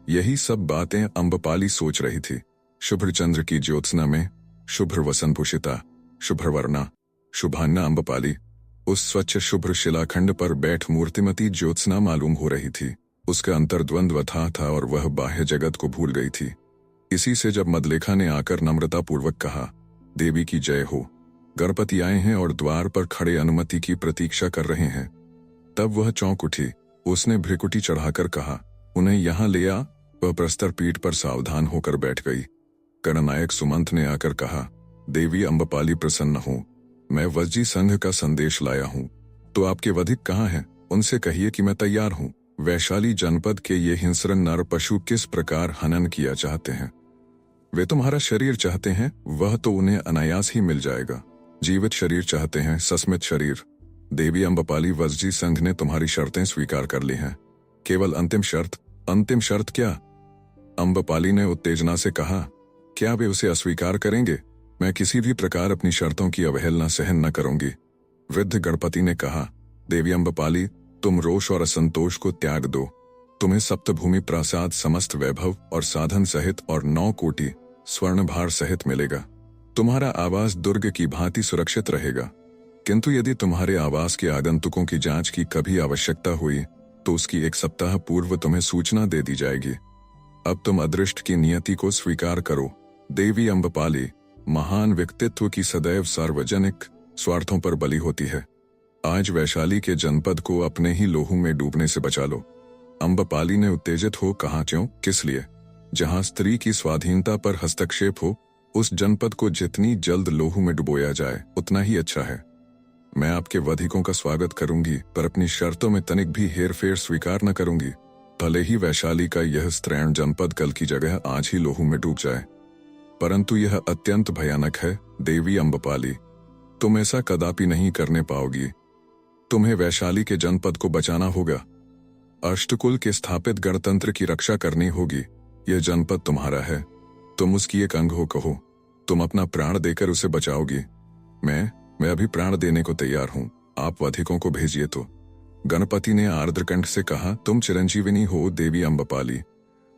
[SPEAKER 1] यही सब बातें अम्बपाली सोच रही थी। शुभ्र चंद्र की ज्योत्सना में शुभ्र वसन भूषिता, शुभ्र वर्णा, शुभान्ना अम्बपाली उस स्वच्छ शुभ्र शिलाखंड पर बैठ मूर्तिमती ज्योत्सना मालूम हो रही थी। उसका अंतर्द्वंद्व था और वह बाह्य जगत को भूल गई थी। इसी से जब मदलेखा ने आकर नम्रतापूर्वक कहा, देवी की जय हो, गणपति आए हैं और द्वार पर खड़े अनुमति की प्रतीक्षा कर रहे हैं। तब वह चौंक उठी। उसने भ्रिकुटी चढ़ाकर कहा, उन्हें यहाँ ले आ। वह प्रस्तर पीठ पर सावधान होकर बैठ गई। गणनायक सुमंत ने आकर कहा, देवी अम्बपाली प्रसन्न हो, मैं वज्जी संघ का संदेश लाया हूँ। तो आपके वधिक कहाँ हैं? उनसे कहिए कि मैं तैयार हूँ। वैशाली जनपद के ये हिंस्र नर पशु किस प्रकार हनन किया चाहते हैं। वे तुम्हारा शरीर चाहते हैं, वह तो उन्हें अनायास ही मिल जाएगा। जीवित शरीर चाहते हैं, सस्मित शरीर। देवी अम्बपाली वज्जी संघ ने तुम्हारी शर्तें स्वीकार कर ली हैं। केवल अंतिम शर्त। अंतिम शर्त क्या? अम्बपाली ने उत्तेजना से कहा, क्या वे उसे अस्वीकार करेंगे? मैं किसी भी प्रकार अपनी शर्तों की अवहेलना सहन न करूंगी। वृद्ध गणपति ने कहा, देवी अम्बपाली, तुम रोष और असंतोष को त्याग दो। तुम्हें सप्तभूमि प्रासाद समस्त वैभव और साधन सहित और 9 कोटि स्वर्ण भार सहित मिलेगा। तुम्हारा आवास दुर्ग की भांति सुरक्षित रहेगा। किंतु यदि तुम्हारे आवास के आगंतुकों की जांच की कभी आवश्यकता हुई तो उसकी 1 सप्ताह पूर्व तुम्हें सूचना दे दी जाएगी। अब तुम अदृष्ट की नियति को स्वीकार करो। देवी अम्बपाली, महान व्यक्तित्व की सदैव सार्वजनिक स्वार्थों पर बलि होती है। आज वैशाली के जनपद को अपने ही लोहू में डूबने से बचा लो। अम्बपाली ने उत्तेजित हो कहा, क्यों, किस लिए? जहां स्त्री की स्वाधीनता पर हस्तक्षेप हो, उस जनपद को जितनी जल्द लोहू में डुबोया जाए उतना ही अच्छा है। मैं आपके वधिकों का स्वागत करूंगी, पर अपनी शर्तों में तनिक भी हेरफेर स्वीकार न करूंगी। भले ही वैशाली का यह स्त्रैण जनपद कल की जगह आज ही लोहू में डूब जाए, परंतु यह अत्यंत भयानक है। देवी अम्बपाली, तुम ऐसा कदापि नहीं करने पाओगी। तुम्हें वैशाली के जनपद को बचाना होगा। अष्टकुल के स्थापित गणतंत्र की रक्षा करनी होगी। यह जनपद तुम्हारा है, तुम उसकी एक अंग हो। कहो, तुम अपना प्राण देकर उसे बचाओगी। मैं अभी प्राण देने को तैयार हूं। आप वधिकों को भेजिए। तो गणपति ने आर्द्रकंठ से कहा, तुम चिरंजीविनी हो देवी अम्बपाली,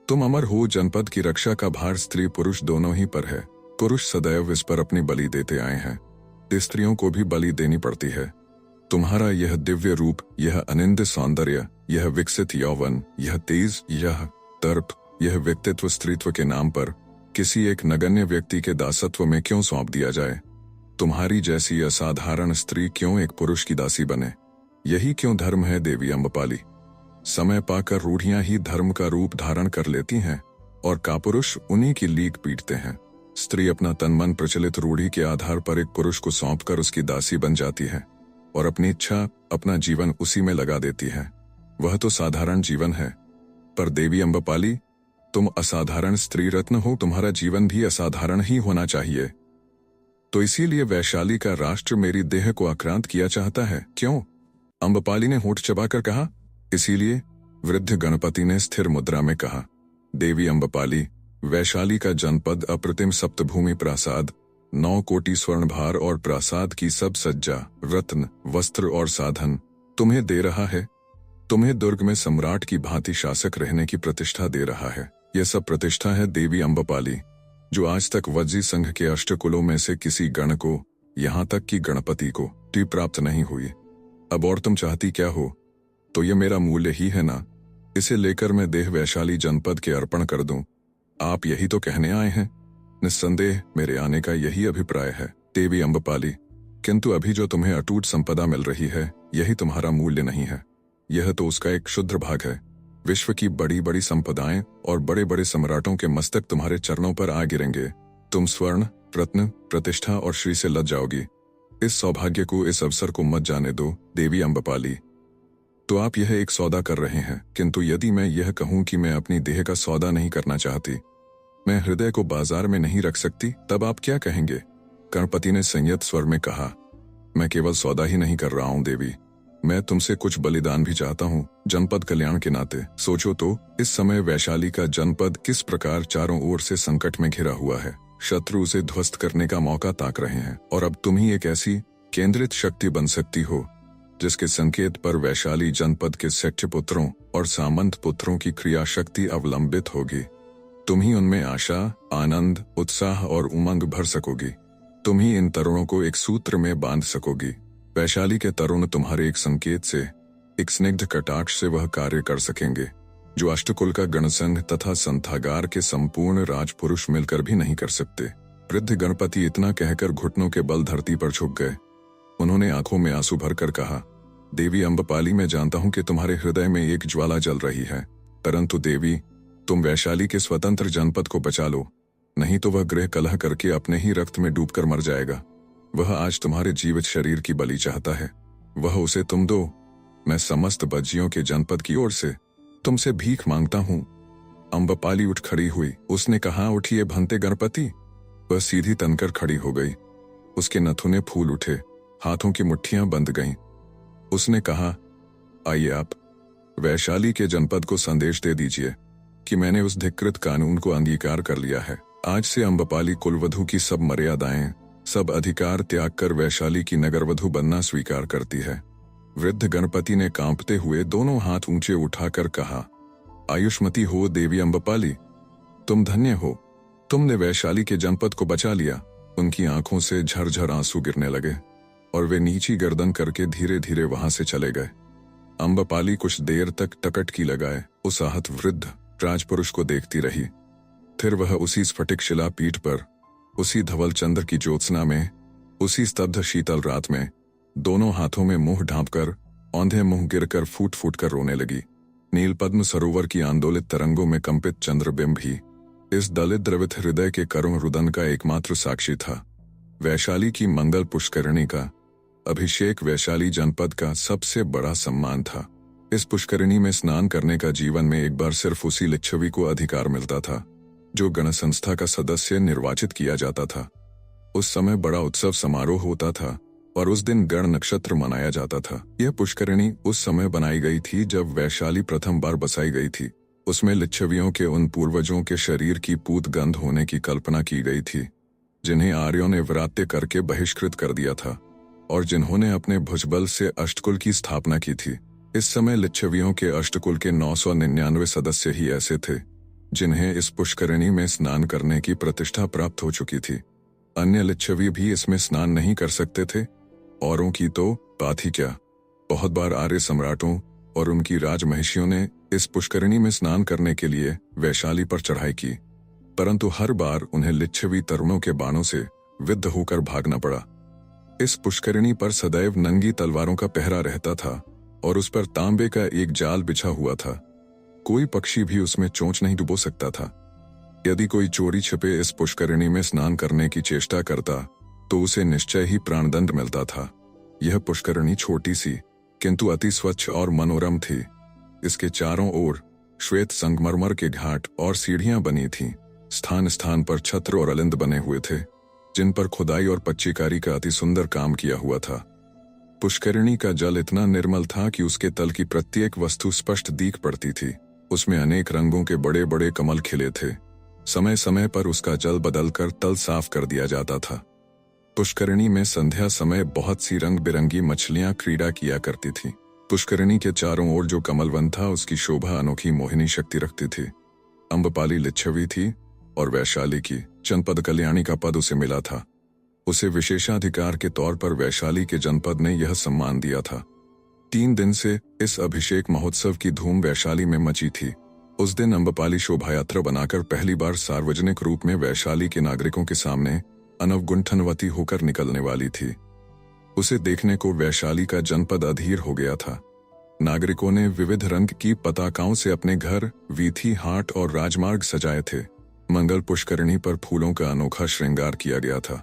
[SPEAKER 1] तुम अमर हो। जनपद की रक्षा का भार स्त्री पुरुष दोनों ही पर है। पुरुष सदैव इस पर अपनी बलि देते आए हैं, स्त्रियों को भी बलि देनी पड़ती है। तुम्हारा यह दिव्य रूप, यह अनिंद सौंदर्य, यह विकसित यौवन, यह तेज, यह तर्प, यह व्यक्तित्व स्त्रीत्व के नाम पर किसी एक नगण्य व्यक्ति के दासत्व में क्यों सौंप दिया जाए? तुम्हारी जैसी असाधारण स्त्री क्यों एक पुरुष की दासी बने? यही क्यों धर्म है देवी अम्बपाली? समय पाकर रूढ़ियां ही धर्म का रूप धारण कर लेती हैं और कापुरुष उन्हीं की लीक पीटते हैं। स्त्री अपना तन मन प्रचलित रूढ़ी के आधार पर एक पुरुष को सौंपकर उसकी दासी बन जाती है और अपनी इच्छा, अपना जीवन उसी में लगा देती है। वह तो साधारण जीवन है। पर देवी अम्बपाली, तुम असाधारण स्त्री रत्न हो, तुम्हारा जीवन भी असाधारण ही होना चाहिए। तो इसीलिए वैशाली का राष्ट्र मेरी देह को आक्रांत किया चाहता है, क्यों? अम्बपाली ने होंठ चबाकर कहा। इसीलिए, वृद्ध गणपति ने स्थिर मुद्रा में कहा, देवी अम्बपाली, वैशाली का जनपद अप्रतिम सप्तभूमि प्रासाद, 9 कोटि स्वर्ण भार और प्रासाद की सब सज्जा, रत्न, वस्त्र और साधन तुम्हें दे रहा है। तुम्हें दुर्ग में सम्राट की भांति शासक रहने की प्रतिष्ठा दे रहा है। यह सब प्रतिष्ठा है देवी अम्बपाली, जो आज तक वज्जी संघ के अष्टकुलों में से किसी गण को, यहाँ तक कि गणपति को टी प्राप्त नहीं हुई। अब और तुम चाहती क्या हो? तो ये मेरा मूल्य ही है ना? इसे लेकर मैं देह वैशाली जनपद के अर्पण कर दूं। आप यही तो कहने आए हैं। निस्संदेह मेरे आने का यही अभिप्राय है देवी अम्बपाली, किंतु अभी जो तुम्हें अटूट संपदा मिल रही है, यही तुम्हारा मूल्य नहीं है। यह तो उसका एक क्षुद्र भाग है। विश्व की बड़ी बड़ी संपदाएं और बड़े बड़े सम्राटों के मस्तक तुम्हारे चरणों पर आ गिरेंगे। तुम स्वर्ण, रत्न, प्रतिष्ठा और श्री से लद जाओगी। इस सौभाग्य को, इस अवसर को मत जाने दो देवी अम्बपाली। तो आप यह एक सौदा कर रहे हैं, किंतु यदि मैं यह कहूं कि मैं अपनी देह का सौदा नहीं करना चाहती, मैं हृदय को बाजार में नहीं रख सकती, तब आप क्या कहेंगे? गणपति ने संयत स्वर में कहा, मैं केवल सौदा ही नहीं कर रहा हूं देवी, मैं तुमसे कुछ बलिदान भी चाहता हूं, जनपद कल्याण के नाते। सोचो तो, इस समय वैशाली का जनपद किस प्रकार चारों ओर से संकट में घिरा हुआ है। शत्रु उसे ध्वस्त करने का मौका ताक रहे हैं, और अब तुम ही एक ऐसी केंद्रित शक्ति बन सकती हो जिसके संकेत पर वैशाली जनपद के शक्य पुत्रों और सामंत पुत्रों की क्रिया शक्ति अवलंबित होगी। तुम ही उनमें आशा, आनंद, उत्साह और उमंग भर सकोगी। तुम ही इन तरुणों को एक सूत्र में बांध सकोगी। वैशाली के तरुण तुम्हारे एक संकेत से, एक स्निग्ध कटाक्ष से वह कार्य कर सकेंगे जो अष्टकुल का गणसंघ तथा संथागार के संपूर्ण राजपुरुष मिलकर भी नहीं कर सकते। वृद्ध गणपति इतना कहकर घुटनों के बल धरती पर झुक गए। उन्होंने आंखों में आंसू भरकर कहा, देवी अम्बपाली, मैं जानता हूं कि तुम्हारे हृदय में एक ज्वाला जल रही है, परंतु देवी, तुम वैशाली के स्वतंत्र जनपद को बचा लो, नहीं तो वह गृह कलह करके अपने ही रक्त में डूबकर मर जाएगा। वह आज तुम्हारे जीवित शरीर की बलि चाहता है, वह उसे तुम दो। मैं समस्त बज्जियों के जनपद की ओर से तुमसे भीख मांगता हूं। अम्बपाली उठ खड़ी हुई। उसने कहा, उठिए भंते गणपति। वह सीधी तनकर खड़ी हो गई। उसके नथुने फूल उठे, हाथों की मुट्ठियां बंध गईं। उसने कहा, आइए आप वैशाली के जनपद को संदेश दे दीजिए कि मैंने उस धिक्कृत कानून को अंगीकार कर लिया है। आज से अम्बपाली कुलवधू की सब मर्यादाएं, सब अधिकार त्याग कर वैशाली की नगरवधू बनना स्वीकार करती है। वृद्ध गणपति ने कांपते हुए दोनों हाथ ऊंचे उठाकर कहा, आयुष्मती हो देवी अम्बपाली, तुम धन्य हो, तुमने वैशाली के जनपद को बचा लिया। उनकी आंखों से झरझर आंसू गिरने लगे और वे नीची गर्दन करके धीरे धीरे वहां से चले गए। अम्बपाली कुछ देर तक टकटकी लगाए उस आहत वृद्ध राजपुरुष को देखती रही। फिर वह उसी स्फटिक शिला पीठ पर, उसी धवल चंद्र की ज्योत्सना में, उसी स्तब्ध शीतल रात में दोनों हाथों में मुंह ढांपकर औंधे मुंह गिरकर फूट फूट कर रोने लगी। नीलपद्म सरोवर की आंदोलित तरंगों में कंपित चंद्रबिंब ही इस दलित द्रवित हृदय के करुण रुदन का एकमात्र साक्षी था। वैशाली की मंगल पुष्करिणी का अभिषेक वैशाली जनपद का सबसे बड़ा सम्मान था। इस पुष्करिणी में स्नान करने का जीवन में एक बार सिर्फ उसी लिच्छवी को अधिकार मिलता था जो गण संस्था का सदस्य निर्वाचित किया जाता था। उस समय बड़ा उत्सव समारोह होता था और उस दिन गण नक्षत्र मनाया जाता था। यह पुष्करिणी उस समय बनाई गई थी जब वैशाली प्रथम बार बसाई गई थी। उसमें लिच्छवियों के उन पूर्वजों के शरीर की पूत गंध होने की कल्पना की गई थी जिन्हें आर्यों ने व्रात्य करके बहिष्कृत कर दिया था और जिन्होंने अपने भुजबल से अष्टकुल की स्थापना की थी। इस समय लिच्छवियों के अष्टकुल के 999 सदस्य ही ऐसे थे जिन्हें इस पुष्करिणी में स्नान करने की प्रतिष्ठा प्राप्त हो चुकी थी। अन्य लिच्छवी भी इसमें स्नान नहीं कर सकते थे। औरों की तो बात ही क्या। बहुत बार आर्य सम्राटों और उनकी राजमहिषियों ने इस पुष्करिणी में स्नान करने के लिए वैशाली पर चढ़ाई की, परंतु हर बार उन्हें लिच्छवी तरुणों के बाणों से विद्ध होकर भागना पड़ा। इस पुष्करिणी पर सदैव नंगी तलवारों का पहरा रहता था और उस पर तांबे का एक जाल बिछा हुआ था। कोई पक्षी भी उसमें चोंच नहीं डुबो सकता था। यदि कोई चोरी छिपे इस पुष्करिणी में स्नान करने की चेष्टा करता तो उसे निश्चय ही प्राणदंड मिलता था। यह पुष्करिणी छोटी सी किंतु अति स्वच्छ और मनोरम थी। इसके चारों ओर श्वेत संगमरमर के घाट और सीढ़ियां बनी थीं। स्थान स्थान पर छत्र और अलिंद बने हुए थे जिन पर खुदाई और पच्चीकारी का अति सुंदर काम किया हुआ था। पुष्करिणी का जल इतना निर्मल था कि उसके तल की प्रत्येक वस्तु स्पष्ट दिख पड़ती थी। उसमें अनेक रंगों के बड़े बड़े कमल खिले थे। समय समय पर उसका जल बदलकर तल साफ कर दिया जाता था। पुष्करिणी में संध्या समय बहुत सी रंग बिरंगी मछलियां क्रीड़ा किया करती थीं। पुष्करिणी के चारों ओर जो कमलवन था उसकी शोभा अनोखी मोहिनी शक्ति रखती थी। अम्बपाली लिच्छवी थी और वैशाली की जनपद कल्याणी का पद उसे मिला था। उसे विशेषाधिकार के तौर पर वैशाली के जनपद ने यह सम्मान दिया था। 3 दिन से इस अभिषेक महोत्सव की धूम वैशाली में मची थी। उस दिन अम्बपाली शोभायात्रा बनाकर पहली बार सार्वजनिक रूप में वैशाली के नागरिकों के सामने अनवगुंठनवती होकर निकलने वाली थी। उसे देखने को वैशाली का जनपद अधीर हो गया था। नागरिकों ने विविध रंग की पताकाओं से अपने घर, वीथी, हाट और राजमार्ग सजाए थे। मंगल पुष्करिणी पर फूलों का अनोखा श्रृंगार किया गया था।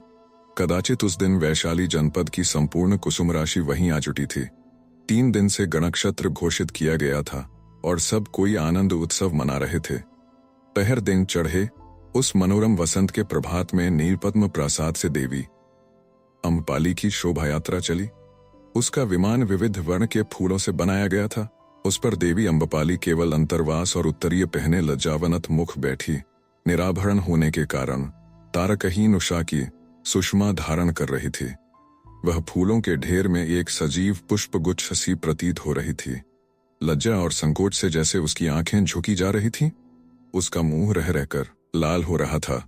[SPEAKER 1] कदाचित उस दिन वैशाली जनपद की संपूर्ण कुसुम राशि वहीं आ जुटी थी। 3 दिन से गणनक्षत्र घोषित किया गया था और सब कोई आनंद उत्सव मना रहे थे। पहर दिन चढ़े उस मनोरम वसंत के प्रभात में नीलपद्म प्रासाद से देवी अम्बपाली की शोभा यात्रा चली। उसका विमान विविध वर्ण के फूलों से बनाया गया था। उस पर देवी अम्बपाली केवल अंतर्वास और उत्तरीय पहने लज्जावनत मुख बैठी निराभरण होने के कारण तारकहीन उषा की सुषमा धारण कर रही थी। वह फूलों के ढेर में एक सजीव पुष्पगुच्छ सी प्रतीत हो रही थी। लज्जा और संकोच से जैसे उसकी आंखें झुकी जा रही थीं। उसका मुंह रह रहकर लाल हो रहा था।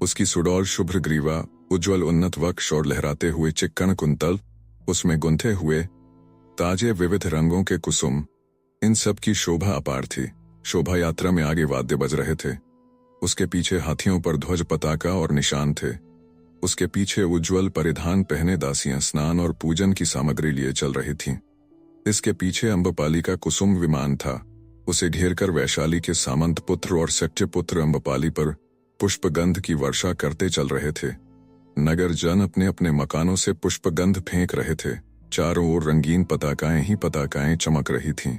[SPEAKER 1] उसकी सुडौल शुभ्र ग्रीवा, उज्ज्वल उन्नत वक्ष और लहराते हुए चिक्कण कुंतल, उसमें गुंथे हुए ताजे विविध रंगों के कुसुम, इन सब की शोभा अपार थी। शोभा यात्रा में आगे वाद्य बज रहे थे। उसके पीछे हाथियों पर ध्वज पताका और निशान थे। उसके पीछे उज्ज्वल परिधान पहने दासियां स्नान और पूजन की सामग्री लिए चल रही थीं। इसके पीछे अम्बपाली का कुसुम विमान था। उसे घेरकर वैशाली के सामंत पुत्र और सत्य पुत्र अम्बपाली पर पुष्पगंध की वर्षा करते चल रहे थे। नगर जन अपने अपने मकानों से पुष्पगंध फेंक रहे थे। चारों ओर रंगीन पताकाएं ही पताकाएं चमक रही थीं।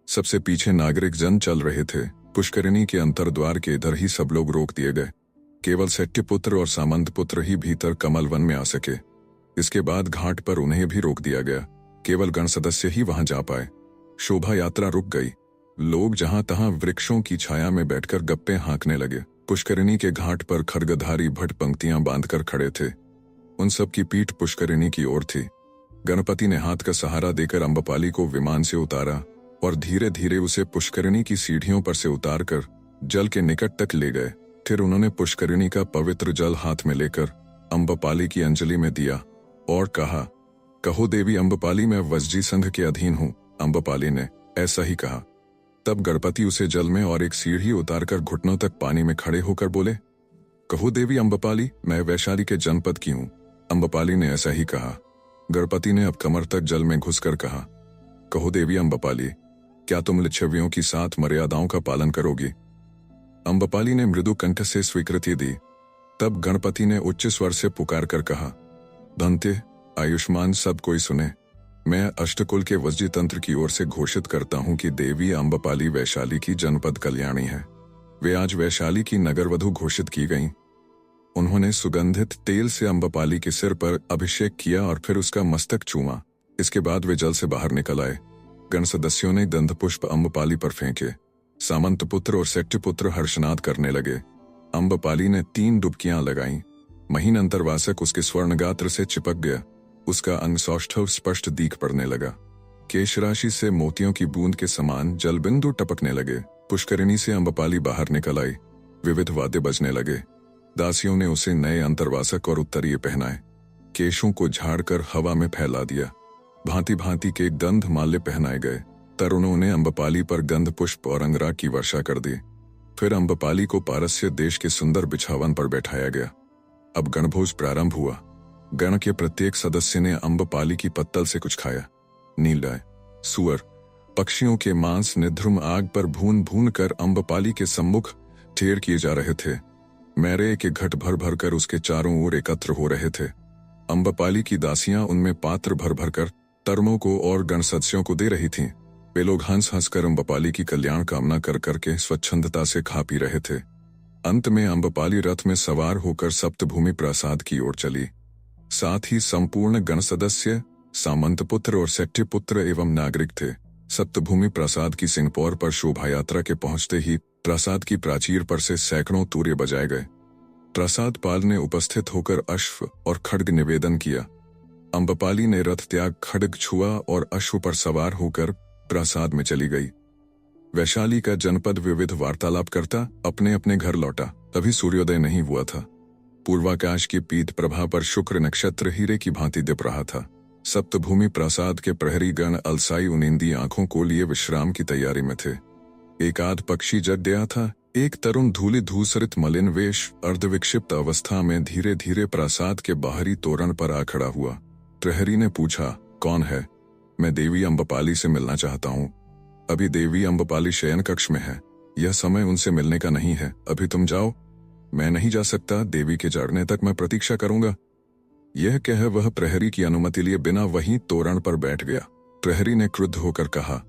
[SPEAKER 1] सबसे पीछे नागरिक जन चल रहे थे। पुष्करिणी के अंतरद्वार के इधर ही सब लोग रोक दिए गए। केवल सत्य पुत्र और सामंत पुत्र ही भीतर कमल वन में आ सके। इसके बाद घाट पर उन्हें भी रोक दिया गया। केवल गण सदस्य ही वहां जा पाए। शोभा यात्रा रुक गई। लोग जहां तहां वृक्षों की छाया में बैठकर गप्पे हाँकने लगे। पुष्करिणी के घाट पर खड्गधारी भट पंक्तियां बांधकर खड़े थे। उन सब की पीठ पुष्करिणी की ओर थी। गणपति ने हाथ का सहारा देकर अम्बपाली को विमान से उतारा और धीरे धीरे उसे पुष्करिणी की सीढ़ियों पर से उतारकर जल के निकट तक ले गए। फिर उन्होंने पुष्करिणी का पवित्र जल हाथ में लेकर अम्बपाली की अंजलि में दिया और कहा, कहो देवी अम्बपाली, मैं वज्जी संघ के अधीन हूँ। अम्बपाली ने ऐसा ही कहा। तब गणपति उसे जल में और एक सीढ़ी उतारकर घुटनों तक पानी में खड़े होकर बोले, कहो देवी अम्बपाली, मैं वैशाली के जनपद की हूँ। अम्बपाली ने ऐसा ही कहा। गणपति ने अब कमर तक जल में घुसकर कहा, कहो देवी अम्बपाली, क्या तुम लिच्छवियों की 7 मर्यादाओं का पालन करोगी? अम्बपाली ने मृदु कंठ से स्वीकृति दी। तब गणपति ने उच्च स्वर से पुकार कर कहा, धन्ते आयुष्मान सब कोई सुने, मैं अष्टकुल के वज्जी तंत्र की ओर से घोषित करता हूं कि देवी अम्बपाली वैशाली की जनपद कल्याणी है। वे आज वैशाली की नगरवधु घोषित की गईं। उन्होंने सुगंधित तेल से अम्बपाली के सिर पर अभिषेक किया और फिर उसका मस्तक चूमा। इसके बाद वे जल से बाहर निकल आए। गण सदस्यों ने गंधपुष्प अम्बपाली पर फेंके। सामंत पुत्र और सत्य पुत्र हर्षनाद करने लगे। अम्बपाली ने 3 डुबकियां लगाईं। महीन अंतर्वासक उसके स्वर्णगात्र से चिपक गया। उसका अंग सौष्ठव स्पष्ट दीख पड़ने लगा। केशराशि से मोतियों की बूंद के समान जलबिंदु टपकने लगे। पुष्करिणी से अम्बपाली बाहर निकल आई। विविध वाद्य बजने लगे। दासियों ने उसे नए अंतर्वासक और उत्तरीय पहनाए। केशों को झाड़कर हवा में फैला दिया। भांति भांति के गंध माल्य पहनाए गए। तरुणों ने अम्बपाली पर गंध पुष्प और अंगराग की वर्षा कर दी। फिर अम्बपाली को पारस्य देश के सुंदर बिछावन पर बैठाया गया। अब गणभोज प्रारंभ हुआ। गण के प्रत्येक सदस्य ने अम्बपाली की पत्तल से कुछ खाया। नीलगाय, सुअर, पक्षियों के मांस निध्रुम आग पर भून भून कर अम्बपाली के सम्मुख ढेर किए जा रहे थे। मैरे के घट भर भर कर उसके चारों ओर एकत्र हो रहे थे। अम्बपाली की दासियां उनमें पात्र भर भर कर तरुणों को और गण सदस्यों को दे रही थीं। वे लोग हंस हंस कर अम्बपाली की कल्याण कामना कर करके स्वच्छंदता से खा पी रहे थे। अंत में अम्बपाली रथ में सवार होकर सप्तभूमि प्रासाद की ओर चली। साथ ही संपूर्ण गण सदस्य, सामंत पुत्र और सत्य पुत्र एवं नागरिक थे। सप्तभूमि प्रासाद की सिंहपौर पर शोभा यात्रा के पहुंचते ही प्रासाद की प्राचीर पर से सैकड़ों तूर्य बजाए गए। प्रासाद पाल ने उपस्थित होकर अश्व और खड्ग निवेदन किया। अम्बपाली ने रथ त्याग खड्ग छुआ और अश्व पर सवार होकर प्रासाद में चली गई। वैशाली का जनपद विविध वार्तालाप करता अपने अपने घर लौटा। अभी सूर्योदय नहीं हुआ था। पूर्वाकाश की पीत प्रभा पर शुक्र नक्षत्र हीरे की भांति दिप रहा था। सप्तभूमि प्रासाद के प्रहरी गण अलसाई उनिंदी आंखों को लिए विश्राम की तैयारी में थे। एक आध पक्षी जग गया था। एक तरुण धूलि धूसरित मलिन वेश अर्धविक्षिप्त अवस्था में धीरे धीरे प्रासाद के बाहरी तोरण पर आ खड़ा हुआ। प्रहरी ने पूछा, कौन है? मैं देवी अम्बपाली से मिलना चाहता हूँ। अभी देवी अम्बपाली शयन कक्ष में है। यह समय उनसे मिलने का नहीं है। अभी तुम जाओ। मैं नहीं जा सकता। देवी के जागने तक मैं प्रतीक्षा करूंगा। यह कह वह प्रहरी की अनुमति लिए बिना वहीं तोरण पर बैठ गया। प्रहरी ने क्रुद्ध होकर कहा,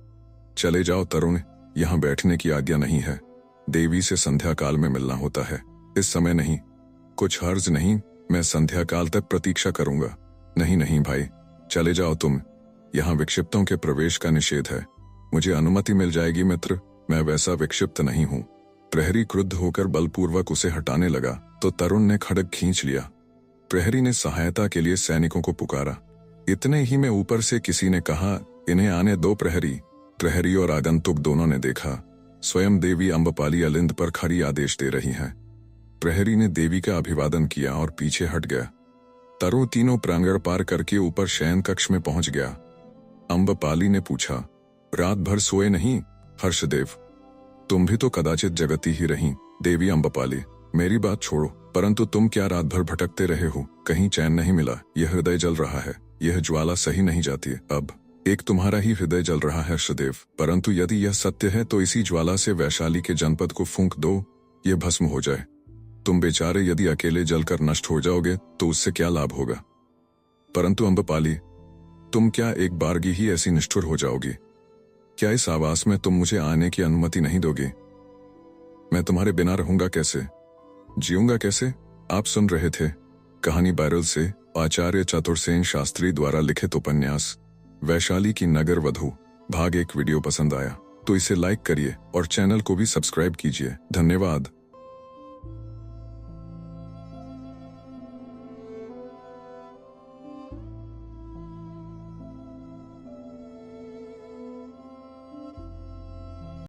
[SPEAKER 1] चले जाओ तरुण, यहाँ बैठने की आज्ञा नहीं है। देवी से संध्या काल में मिलना होता है, इस समय नहीं। कुछ हर्ज नहीं, मैं संध्या काल तक प्रतीक्षा करूंगा। नहीं नहीं भाई, चले जाओ तुम। यहाँ विक्षिप्तों के प्रवेश का निषेध है। मुझे अनुमति मिल जाएगी मित्र, मैं वैसा विक्षिप्त नहीं हूँ। प्रहरी क्रुद्ध होकर बलपूर्वक उसे हटाने लगा तो तरुण ने खड्ग खींच लिया। प्रहरी ने सहायता के लिए सैनिकों को पुकारा। इतने ही में ऊपर से किसी ने कहा, इन्हें आने दो। प्रहरी और आगंतुक दोनों ने देखा स्वयं देवी अम्बपाली अलिंद पर खड़ी आदेश दे रही हैं। प्रहरी ने देवी का अभिवादन किया और पीछे हट गया। तरुण तीनों प्रांगण पार करके ऊपर शयन कक्ष में पहुंच गया। अम्बपाली ने पूछा, रात भर सोए नहीं? हर्षदेव, तुम भी तो कदाचित जगती ही रही। देवी अम्बपाली, मेरी बात छोड़ो, परंतु तुम क्या रात भर भटकते रहे हो? कहीं चैन नहीं मिला? यह हृदय जल रहा है, यह ज्वाला सही नहीं जाती। अब एक तुम्हारा ही हृदय जल रहा है हर्षदेव, परंतु यदि यह सत्य है तो इसी ज्वाला से वैशाली के जनपद को फूंक दो, ये भस्म हो जाए। तुम बेचारे यदि अकेले जलकर नष्ट हो जाओगे तो उससे क्या लाभ होगा? परंतु अम्बपाली, तुम क्या एक बारगी ही ऐसी निष्ठुर हो जाओगी? क्या इस आवास में तुम मुझे आने की अनुमति नहीं दोगी? मैं तुम्हारे बिना रहूंगा कैसे, जीऊंगा कैसे? आप सुन रहे थे कहानी बैरल से आचार्य चतुर्सेन शास्त्री द्वारा लिखित उपन्यास वैशाली की नगर वधू भाग 1। वीडियो पसंद आया तो इसे लाइक करिए और चैनल को भी सब्सक्राइब कीजिए। धन्यवाद।